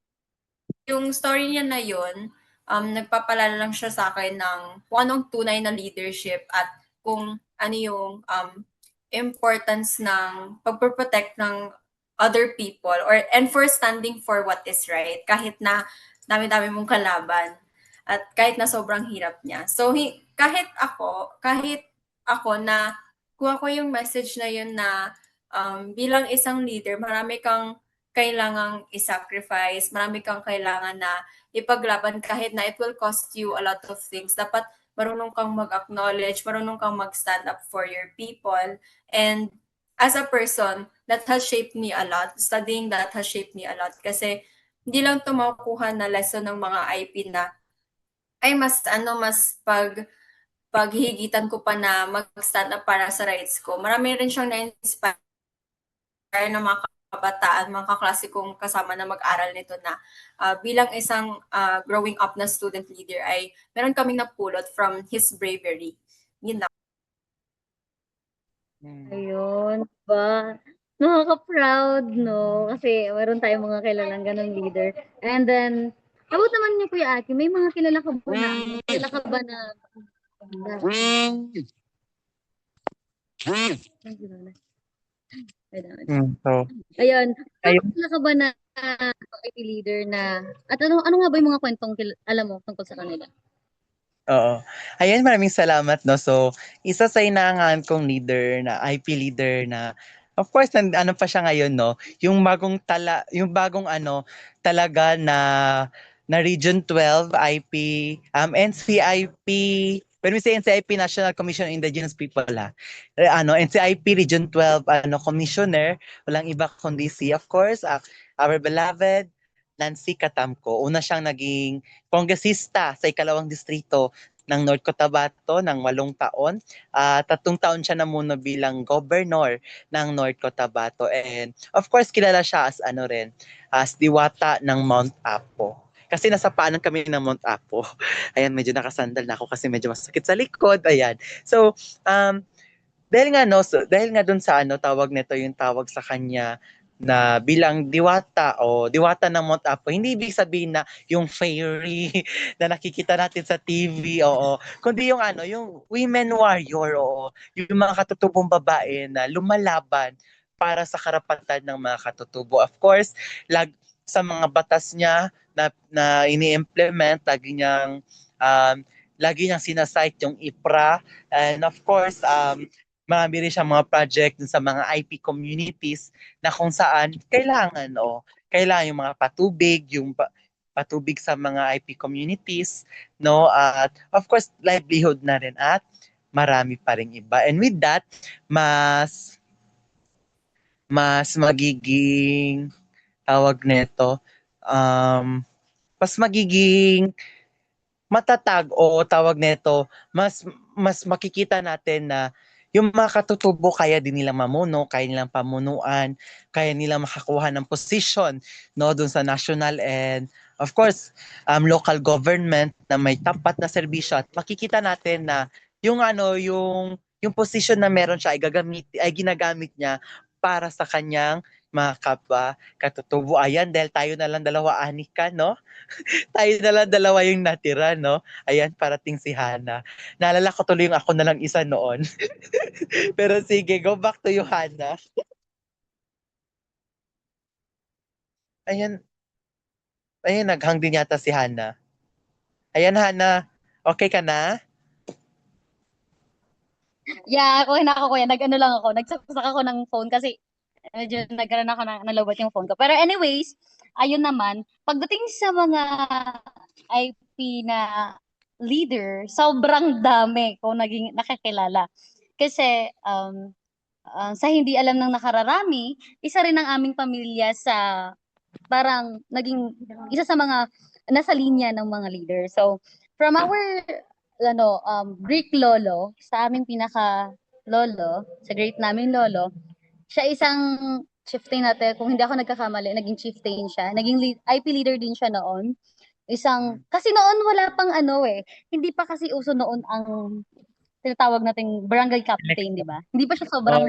yung story niya na yun, nagpapalala lang siya sa akin ng kung anong tunay na leadership at kung ano yung importance ng pagproprotect ng other people and for standing for what is right kahit na dami-dami mong kalaban at kahit na sobrang hirap niya. So kahit ako na kuha ko yung message na yun na bilang isang leader, marami kang kailangang i-sacrifice, marami kang kailangan na ipaglaban kahit na it will cost you a lot of things. Dapat marunong kang mag-acknowledge, marunong kang mag-stand up for your people. And as a person, that has shaped me a lot. Studying that has shaped me a lot. Kasi hindi lang ito makukuha na lesson ng mga IP na ay mas paghihigitan ko pa na mag-stand up para sa rights ko. Marami rin siyang na-inspire ng mga kabataan, mga kaklase kong kasama na mag-aral nito na bilang isang growing up na student leader ay meron kaming napulot from his bravery. Yun lang. Ayun, ba? Nakaka-proud, no? Kasi meron tayong mga kilalang ganong leader. And then, about naman niyo, Kuya Aki, may mga kilala ka ba na, So, ayun, ayun. kilala ka ba na IP leader na, at ano nga ba yung mga kwentong alam mo tungkol sa kanila? Oo. Ayan, maraming salamat, no? So, isa sa inaangahan kong leader na, IP leader na, of course, ano pa siya ngayon, no? Yung bagong talaga na Region 12 IP, NCIP, when we say NCIP, National Commission on Indigenous People, NCIP Region 12, Commissioner, walang iba kundi of course, our beloved Nancy Catamco. Una siyang naging kongresista sa ikalawang distrito ng North Cotabato ng 8 taon. 3 taon siya namuno bilang governor ng North Cotabato. And of course, kilala siya as diwata ng Mount Apo. Kasi nasa paanan kami ng Mount Apo. Ayan, medyo nakasandal na ako kasi medyo masakit sa likod. Ayan. So, dahil nga dun sa tawag nito, yung tawag sa kanya na bilang diwata o diwata ng Mount Apo, hindi ibig sabihin na yung fairy na nakikita natin sa TV, oo. Kundi yung women warrior, oo. Yung mga katutubong babae na lumalaban para sa karapatan ng mga katutubo. Of course, sa mga batas niya na ini-implement, lagi niyang sinasite yung IPRA, and of course, marami rin siyang mga project sa mga IP communities na kung saan kailangan yung mga patubig, patubig sa mga IP communities, no? At of course, livelihood na rin at marami pa rin iba. And with that, mas magiging tawag nito, mas magiging matatag o tawag nito, mas makikita natin na yung mga katutubo kaya din nilang mamuno, kaya nilang pamunuan, kaya nilang makakuha ng position, no, dun sa national and of course local government na may tapat na serbisyo. At makikita natin na yung position na meron siya ay ginagamit niya para sa kanyang mga kapwa katutubo. Ayan, dahil tayo na lang dalawa, Anika, no? Tayo na lang dalawa yung natira, no? Ayan, parating si Hana. Naalala ko tuloy yung ako na lang isa noon. Pero sige, go back to you, Hana. Ayan, naghang din yata si Hana. Ayan, Hana. Okay ka na? Yeah, okay na ako, Kuya. Nag-ano lang ako, nagsaksak ako ng phone kasi medyo nagkaroon ako ng nalobot yung phone ko. Pero anyways, ayun naman, pagdating sa mga IP na leader, sobrang dami ko naging nakakilala. Kasi sa hindi alam ng nakararami, isa rin ang aming pamilya sa parang naging isa sa mga nasa linya ng mga leader. So, from our Greek lolo, sa aming pinaka lolo, sa great naming lolo, siya isang chieftain natin, kung hindi ako nagkakamali, naging chieftain siya. Naging IP leader din siya noon. Kasi noon wala pang hindi pa kasi uso noon ang tinatawag nating barangay captain, di ba? Hindi pa siya sobrang,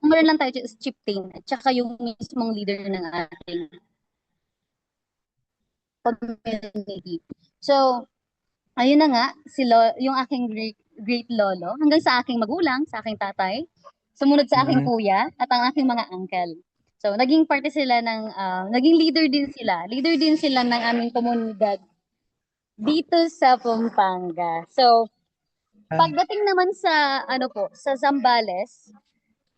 meron lang tayo chieftain, at saka yung mismong leader ng ating community. So, ayun na nga, yung aking great lolo, hanggang sa aking magulang, sa aking tatay, sumunod sa aking kuya, at ang aking mga uncle. So, naging parte sila naging leader din sila. Leader din sila ng aming komunidad dito sa Pampanga. So, pagdating naman sa, sa Zambales,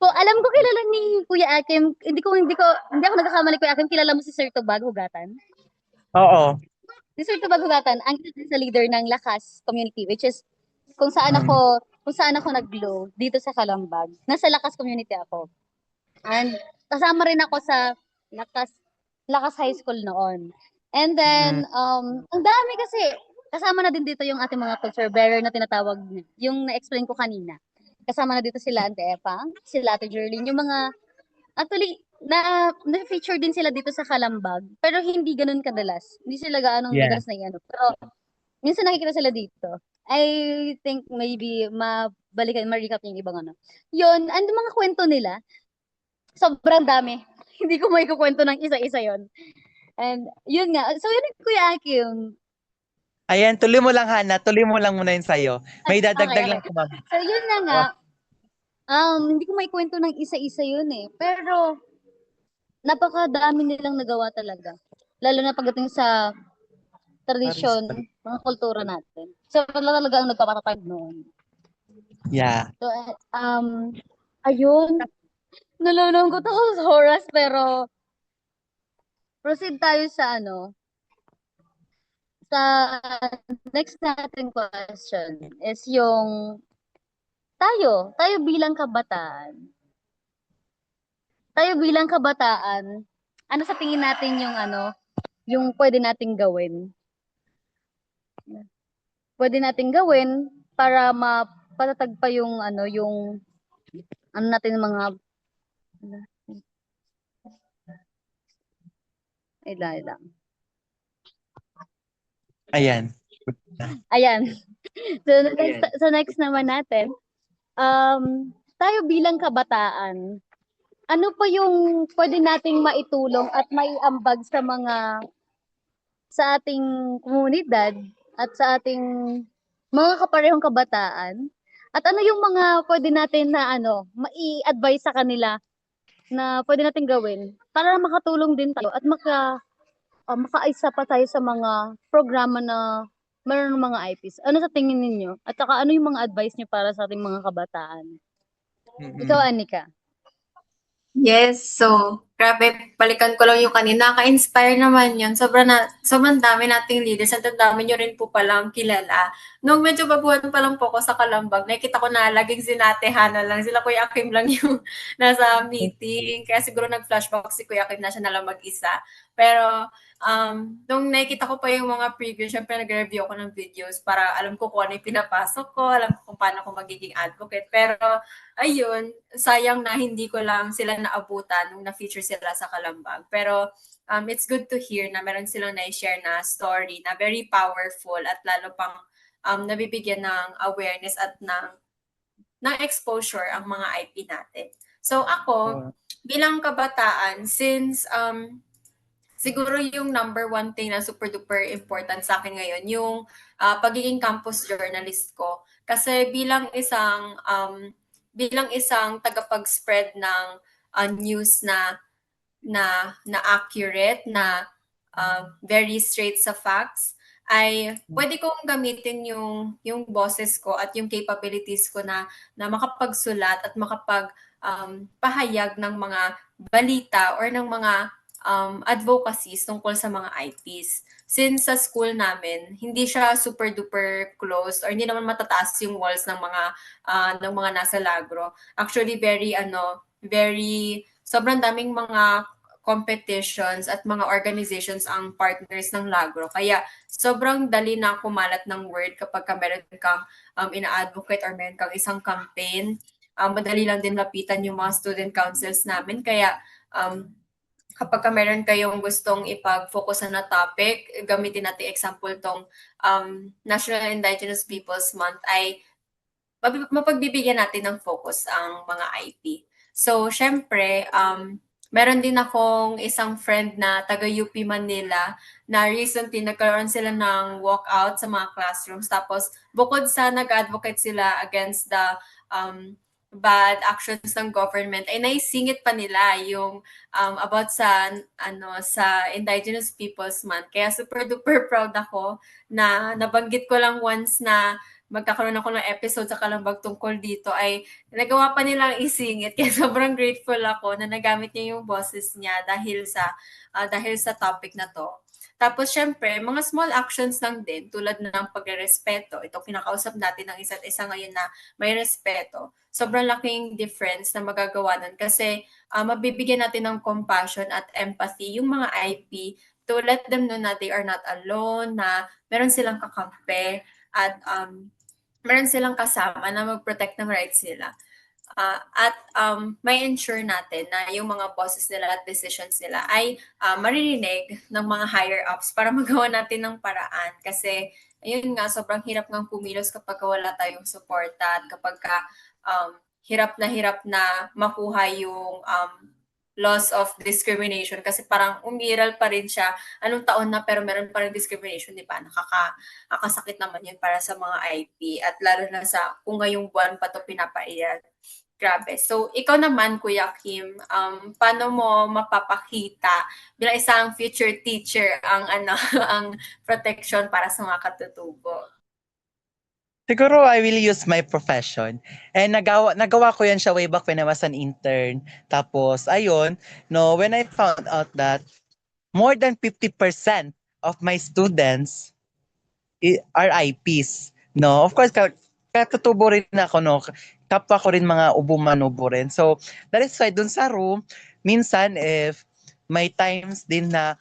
alam ko kilala ni Kuya Akim, hindi ako nagkakamali, Kuya Akim, kilala mo si Sir Tobag Hugatan? Oo. Si Sir Tobag Hugatan, ang isa sa leader ng Lakas Community, which is kung saan ako nag-glow dito sa Kalambag. Nasa Lakas Community ako. And kasama rin ako sa Lakas High School noon. And then, ang dami kasi, kasama na din dito yung ating mga culture bearer na tinatawag, yung na-explain ko kanina. Kasama na dito sila Ate Epang, sila Ate Jerlyn, yung mga, actually, na-feature din sila dito sa Kalambag, pero hindi ganun kadalas. Hindi sila gaanong Yeah. madalas na pero minsan nakikita sila dito. I think maybe ma-recap yung ibang Yun, and mga kwento nila, sobrang dami. Hindi ko may kukwento ng isa-isa yon. And yun nga, so yun yung Kuya Akim. Ayan, tuloy mo lang, Hana. Tuloy mo lang muna yun sa'yo. May dadagdag Okay. lang ko, ma'am. So yun na nga, hindi ko may kwento ng isa-isa yun eh. Pero, napakadami nilang nagawa talaga. Lalo na pagdating sa tradisyon, mga kultura natin. So, talaga ang nagpapatatag noon. Yeah. So, ayun, nalulungkot ako sa oras, pero proceed tayo sa sa next natin question is yung tayo bilang kabataan. Tayo bilang kabataan, ano sa tingin natin yung pwede nating gawin? Pwede nating gawin para mapatatag pa yung natin mga lang. Ayan. So next naman natin, tayo bilang kabataan, ano pa yung pwede nating maitulong at maiambag sa ating komunidad at sa ating mga kaparehong kabataan? At ano yung mga pwede natin na mai-advise sa kanila na pwede natin gawin para makatulong din tayo at makaisa pa tayo sa mga programa na meron ng mga IPs. Ano sa tingin ninyo? At saka ano yung mga advice niyo para sa ating mga kabataan? Ikaw, Anika. Yes, so grabe, balikan ko lang yung kanina, ka-inspire naman yun. Sobrang dami nating leaders at ang dami nyo rin po palang kilala. Nung medyo baguhan pa lang po ako sa Kalambag, nakikita ko na laging sinatehan na lang. Sila Kuya Kim lang yung nasa meeting. Kaya siguro nag-flashback si Kuya Kim na siya na lang mag-isa. Pero nung nakikita ko pa yung mga previews, syempre nag-review ako ng videos para alam ko kung ano yung pinapasok ko, alam ko kung paano ako magiging advocate. Pero ayun, sayang na hindi ko lang sila naabutan nung na-feature sila sa Kalambag. Pero it's good to hear na meron silang na-share na story na very powerful at lalo pang nabibigyan ng awareness at ng exposure ang mga IP natin. So ako, bilang kabataan, since siguro yung number one thing na super duper important sa akin ngayon, yung pagiging campus journalist ko. Kasi bilang isang tagapag-spread ng news na accurate, na very straight sa facts, ay pwede kong gamitin yung boses ko at yung capabilities ko na makapagsulat at pahayag ng mga balita or ng mga advocacies tungkol sa mga IPs. Since sa school namin, hindi siya super duper close or hindi naman matataas yung walls ng mga nasa Lagro. Actually, very sobrang daming mga competitions at mga organizations ang partners ng Lagro. Kaya sobrang dali na kumalat ng word kapag meron kang ina-advocate or meron kang isang campaign. Madali lang din lapitan yung mga student councils namin. Kaya kapag meron kayong gustong ipag-focus na topic, gamitin natin example tong National Indigenous Peoples Month ay mapagbibigyan natin ng focus ang mga IP. So, syempre, meron din akong isang friend na taga-UP Manila na recently nagkaroon sila ng walkout sa mga classrooms. Tapos, bukod sa nag-advocate sila against the bad actions ng government, ay naisingit pa nila yung about sa Indigenous Peoples Month. Kaya super duper proud ako na nabanggit ko lang once na magkakaroon ako ng episode sa Kalambag tungkol dito ay nagawa pa nilang isingit. Kaya sobrang grateful ako na nagamit niya yung boses niya dahil sa topic na to. Tapos syempre, mga small actions lang din tulad ng pagrerespeto. Ito kinakausap natin ng isa't isa ngayon na may respeto. Sobrang laking difference na magagawa nun kasi mabibigyan natin ng compassion at empathy yung mga IP to let them know na they are not alone, na meron silang kakampi at meron silang kasama na mag-protect ng rights nila. At may ensure natin na yung mga bosses nila at decisions nila ay maririnig ng mga higher ups para magawa natin ng paraan. Kasi, ayun nga, sobrang hirap ng kumilos kapag wala tayong suporta at kapag hirap na makuha yung loss of discrimination kasi parang umiral pa rin siya. Anong taon na pero meron pa rin discrimination, di ba? Nakakasakit naman yun para sa mga IP at lalo na sa kung ngayong buwan pa to pinapairal. Grabe. So, ikaw naman, Kuya Kim, paano mo mapapakita bilang isang future teacher ang ang protection para sa mga katutubo? Siguro I will use my profession. And nagawa ko yan siya way back when I was an intern. Tapos, ayun, no, when I found out that more than 50% of my students are IPs. No, of course, katutubo rin ako, no. Kapwa ko rin mga ubo-manubo rin. So, that is why dun sa room, minsan if may times din na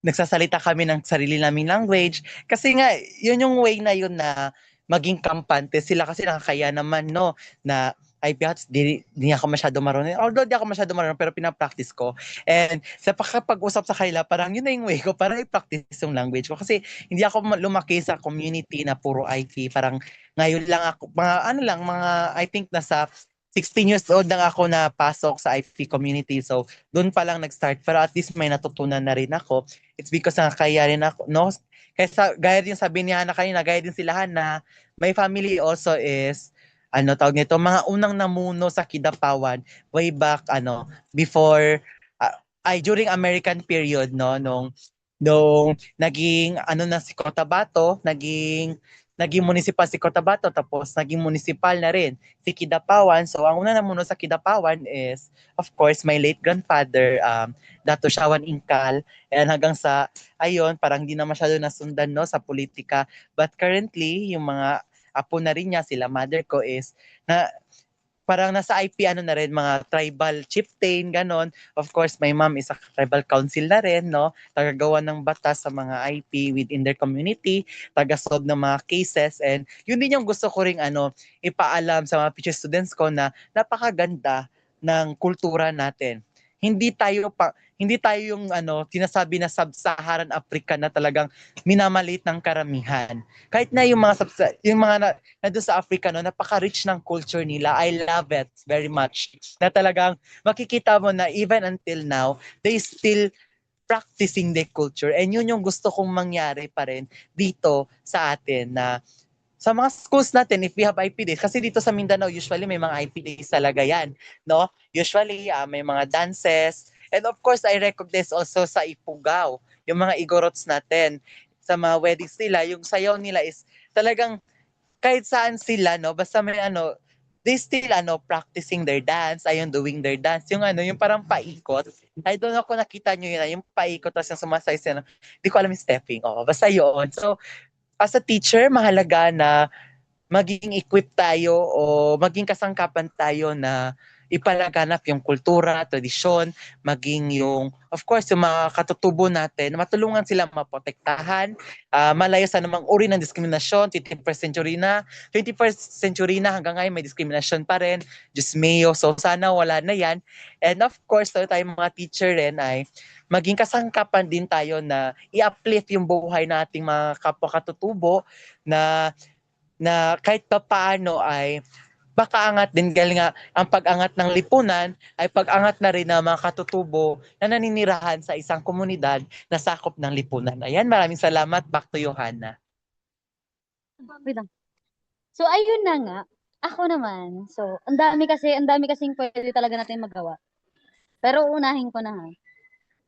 nagsasalita kami ng sarili naming language, kasi nga, yun yung way na yun na maging kampante sila kasi nakakaya naman, no, na IPATS, di ako masyado marunong. Although di ako masyado marunong, pero pinapractice ko. And sa pakapag-usap sa kanila, parang yun na yung way ko, parang i-practice yung language ko. Kasi hindi ako lumaki sa community na puro IP. Parang ngayon lang ako, mga I think nasa 16 years old lang ako na pasok sa IP community. So, doon pa lang nag-start. Pero at least may natutunan na rin ako. It's because nakakaya rin ako, no? Kaya gaya din sabi ni Hana kanina, gaya din sila Hana, my family also is, tawag nito, mga unang namuno sa Kidapawan way back, before, during American period, no, nung naging, na si Cotabato, naging municipal si Cotabato, tapos naging municipal na rin si Kidapawan. So, ang una namuno sa Kidapawan is, of course, my late grandfather, Dato Shawan Incal, and hanggang sa, ayun, parang di na masyado nasundan, no, sa politika. But currently, yung mga apo na rin niya, sila mother ko is, na parang nasa IP na rin, mga tribal chieftain, ganon. Of course, my mom is a tribal council na rin, no? Tagagawa ng batas sa mga IP within their community, taga-solve ng mga cases, and yun din yung gusto ko ring ipaalam sa mga future students ko na napakaganda ng kultura natin. Hindi tayo yung sinasabi na sub-Saharan Africa na talagang minamalit ng karamihan. Kahit na yung mga nandun sa Africa, no, napaka-rich ng culture nila. I love it very much. Na talagang makikita mo na even until now, they still practicing their culture. And yun yung gusto kong mangyari pa rin dito sa atin na sa mga schools natin, if we have IP days, kasi dito sa Mindanao, usually may mga IP days talaga yan, no? Usually, may mga dances, and of course, I recognize also sa Ifugao, yung mga Igorots natin, sa mga weddings nila, yung sayaw nila is talagang kahit saan sila, no? Basta may they still practicing their dance, ayun, doing their dance, yung yung parang paikot. I don't know kung nakita nyo yun, yung paikot, tapos yung sumasay sila, hindi ko alam yung stepping, basta yun. So, as a teacher, mahalaga na maging equipped tayo o maging kasangkapan tayo na ipalaganap yung kultura, tradisyon, maging yung, of course, yung mga katutubo natin, matulungan sila maprotektahan, malayo sa namang uri ng diskriminasyon, 21st century na, 21st century na hanggang ngayon may diskriminasyon pa rin, Diyos mio, so sana wala na yan. And of course, tayong mga teacher rin ay maging kasangkapan din tayo na i-uplift yung buhay nating mga kapwa katutubo na kahit pa paano ay makaangat din dahil nga ang pag-angat ng lipunan ay pag-angat na rin ng mga katutubo na naninirahan sa isang komunidad na sakop ng lipunan. Ayan, maraming salamat. Back to Johanna. Wait lang. So ayun na nga, ako naman. So ang dami kasing pwede talaga natin magawa. Pero unahin ko na ha.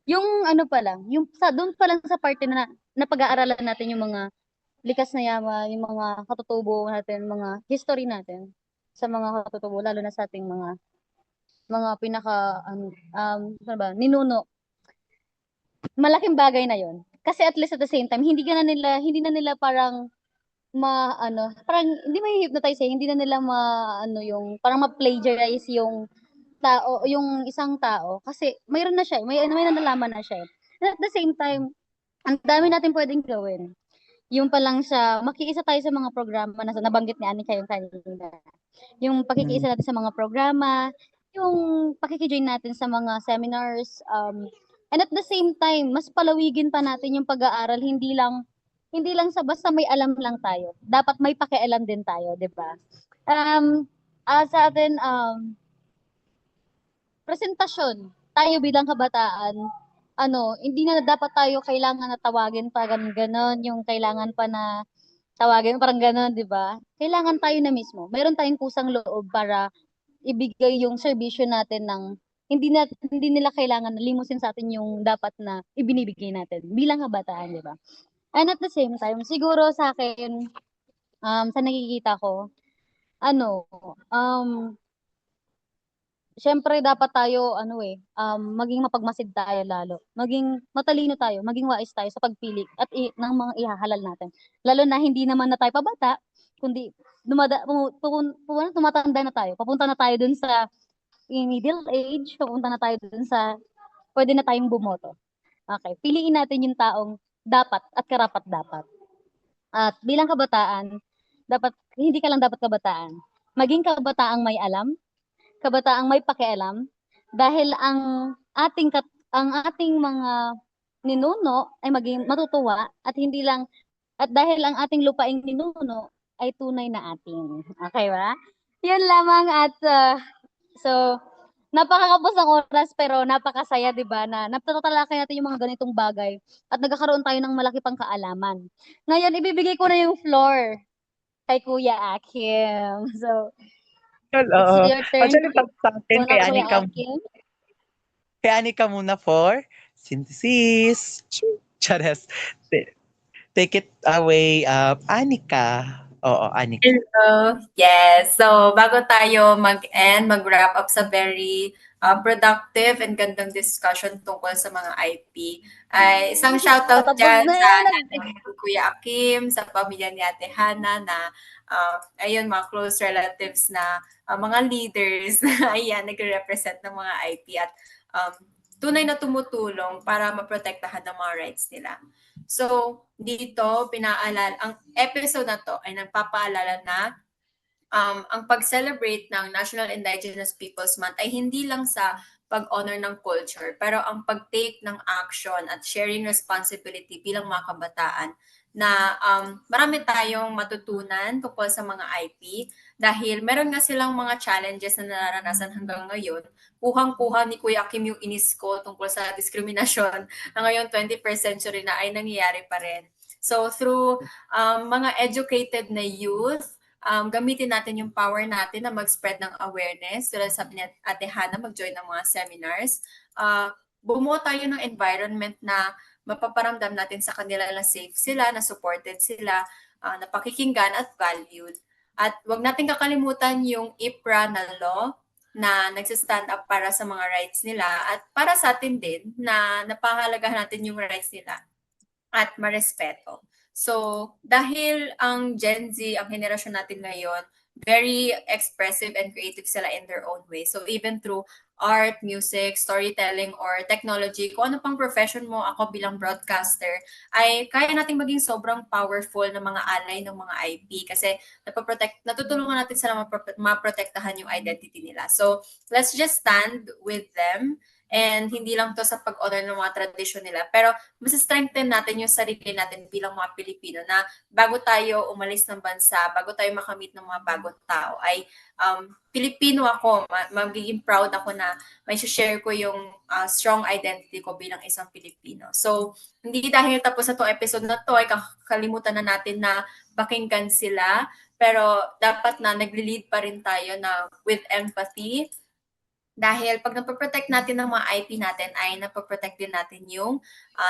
Yung ano pa lang, yung doon pa lang sa parte na pag-aaralan natin yung mga likas na yaman, yung mga katutubo natin, mga history natin sa mga katutubo, lalo na sa ating mga pinaka ano ba, ninuno. Malaking bagay na yon. Kasi at least at the same time, hindi na nila parang parang hindi ma-hypnotize hindi na nila yung parang ma-plagiarize yung tao, yung isang tao kasi mayroon na siya, may nalalaman na siya. And at the same time, ang dami natin pwedeng gawin. Yung pa lang sa makiisa tayo sa mga programa na nabanggit ni Anika yung kanina. Yung pakikiisa natin sa mga programa, yung pakiki-join natin sa mga seminars, and at the same time, mas palawigin pa natin yung pag-aaral, hindi lang sa basta may alam lang tayo. Dapat may pakialam din tayo, 'di ba? Sa atin presentasyon, tayo bilang kabataan, hindi na dapat tayo kailangan na tawagin pa ganon, yung kailangan pa na tawagin parang ganon, 'di ba? Kailangan tayo na mismo. Meron tayong kusang loob para ibigay yung serbisyo natin ng hindi nila kailangan na limusin sa atin yung dapat na ibinibigay natin bilang kabataan, 'di ba? And at the same time, siguro sa akin, sa nakikita ko, siyempre dapat tayo maging mapagmasid tayo lalo. Maging matalino tayo, maging wais tayo sa pagpili at ng mga ihahalal natin. Lalo na hindi naman na tayo pabata, kundi tumatanda na tayo. Papunta na tayo dun sa middle age, papunta na tayo dun sa pwede na tayong bumoto. Okay, piliin natin yung taong dapat at karapat-dapat. At bilang kabataan, hindi ka lang dapat kabataan. Maging kabataang may alam, kabataang may pakialam, dahil ang ating mga ninuno ay maging matutuwa at dahil ang ating lupaing ninuno ay tunay na atin. Okay ba? Yan lamang at so napakakapos ng oras pero napakasaya, 'di ba? Na natatalakay natin yung mga ganitong bagay at nagkakaroon tayo ng malaki pang kaalaman. Ngayon ibibigay ko na yung floor kay Kuya Akim. So, it's Oo. your turn. Actually, pag sa akin, Kuya Akim. kay Anika muna for synthesis. Chares. Take it away, Anika. Oo, Anika. Hello. Yes. So, bago tayo mag-wrap up sa very productive and gandang discussion tungkol sa mga IP, ay isang shoutout Patapos dyan na sa yan. nanay ni Kuya Akim, sa pamilya ni Ate Hana na ayun, mga close relatives na mga leaders na ayan, nagre-represent ng mga IP at tunay na tumutulong para maprotektahan ng mga rights nila. So, dito, ang episode na to ay nagpapaalala na ang pag-celebrate ng National Indigenous Peoples Month ay hindi lang sa pag-honor ng culture, pero ang pag-take ng action at sharing responsibility bilang mga kabataan na marami tayong matutunan tungkol sa mga IP dahil meron nga silang mga challenges na nararanasan hanggang ngayon. Kuhang-kuha ni Kuya Kim yung inis ko tungkol sa diskriminasyon na ngayon 21st century na ay nangyayari pa rin. So through mga educated na youth, gamitin natin yung power natin na mag-spread ng awareness. Tulad sabi ni Ate Hana, mag-join ng mga seminars. Bumuo tayo ng environment na mapaparamdam natin sa kanila na safe sila, na supported sila, na pakikinggan at valued. At wag natin kakalimutan yung IPRA na law na nagsistand up para sa mga rights nila at para sa atin din na napahalagahan natin yung rights nila at marespeto. So, dahil ang Gen Z, ang henerasyon natin ngayon, very expressive and creative sila in their own way. So even through art, music, storytelling, or technology, kung ano pang profession mo, ako bilang broadcaster, ay kaya nating maging sobrang powerful na mga alay ng mga IP kasi natutulungan natin sila maprotektahan yung identity nila. So let's just stand with them, and hindi lang to sa pag-honor ng mga tradisyon nila, pero mas strengthen natin yung sarili natin bilang mga Pilipino na bago tayo umalis ng bansa, bago tayo makamit ng mga bagong tao, ay Pilipino ako, magiging proud ako na may share ko yung strong identity ko bilang isang Pilipino. So, hindi dahil tapos na itong episode na to ay kakalimutan na natin na pakinggan sila, pero dapat na nagli-lead pa rin tayo na with empathy, dahil pag napoprotect natin ng mga IP natin ay napoprotect din natin yung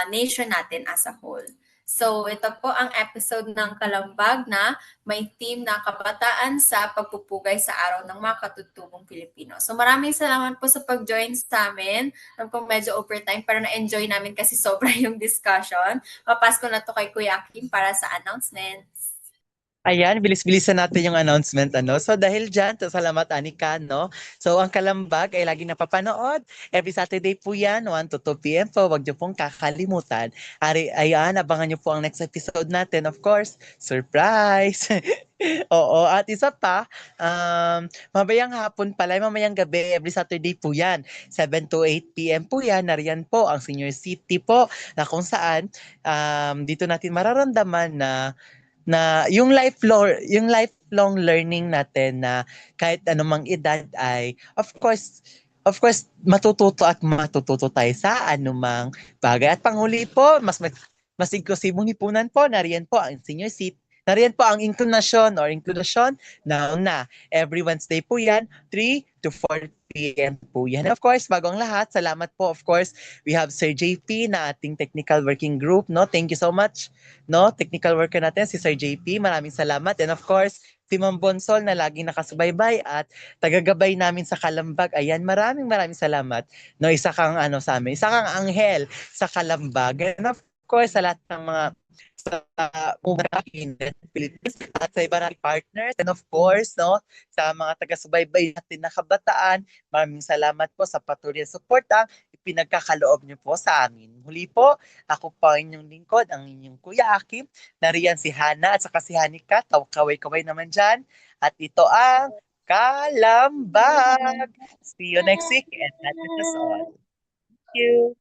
nation natin as a whole. So ito po ang episode ng Kalambag na may theme na kabataan sa pagpupugay sa araw ng mga katutubong Pilipino. So maraming salamat po sa pag-join sa amin. Alam ko medyo overtime pero na-enjoy namin kasi sobra yung discussion. Papas ko na to kay Kuya Kim para sa announcements. Ayan, bilis-bilisan natin yung announcement, ano. So dahil dyan, salamat Anika, no. So ang Kalambag ay laging napapanood. Every Saturday po yan, 1 to 2 p.m. po. Huwag niyo pong kakalimutan. Ayan, abangan niyo po ang next episode natin. Of course, surprise! Oo, at isa pa, mamayang hapon pala, mamayang gabi, every Saturday po yan. 7 to 8 p.m. po yan. Nariyan po ang Senior City po, na kung saan dito natin mararamdaman na yung lifelong learning natin na kahit anumang edad ay of course matututo at matututo tayo sa anumang bagay. At panghuli po, mas inklusibong hipunan po, nariyan po ang senior seat. Nariyan po ang inklusyon na every Wednesday po yan, 3 to 4 p.m. po yan. Of course, bago ang lahat, salamat po. Of course, we have Sir JP na ating technical working group, no? Thank you so much, no? Technical worker natin si Sir JP. Maraming salamat. And of course, si Ma'am Bonsol na laging nakasubaybay at tagagabay namin sa Kalambag. Ayan, maraming salamat. No, isa kang sa amin, isa kang anghel sa Kalambag. And of course, sa lahat ng mga sa in the Philippines at sa iba nating partners, and of course, no, sa mga taga-subaybay natin na kabataan, maraming salamat po sa patuloy na suporta ipinagkakaloob niyo po sa amin. Huli po, ako po ang inyong lingkod, ang inyong Kuya Akim. Nariyan si Hana at saka si Hanika, kaway-kaway naman dyan. At ito ang Kalambag. See you next week and that is all. Thank you.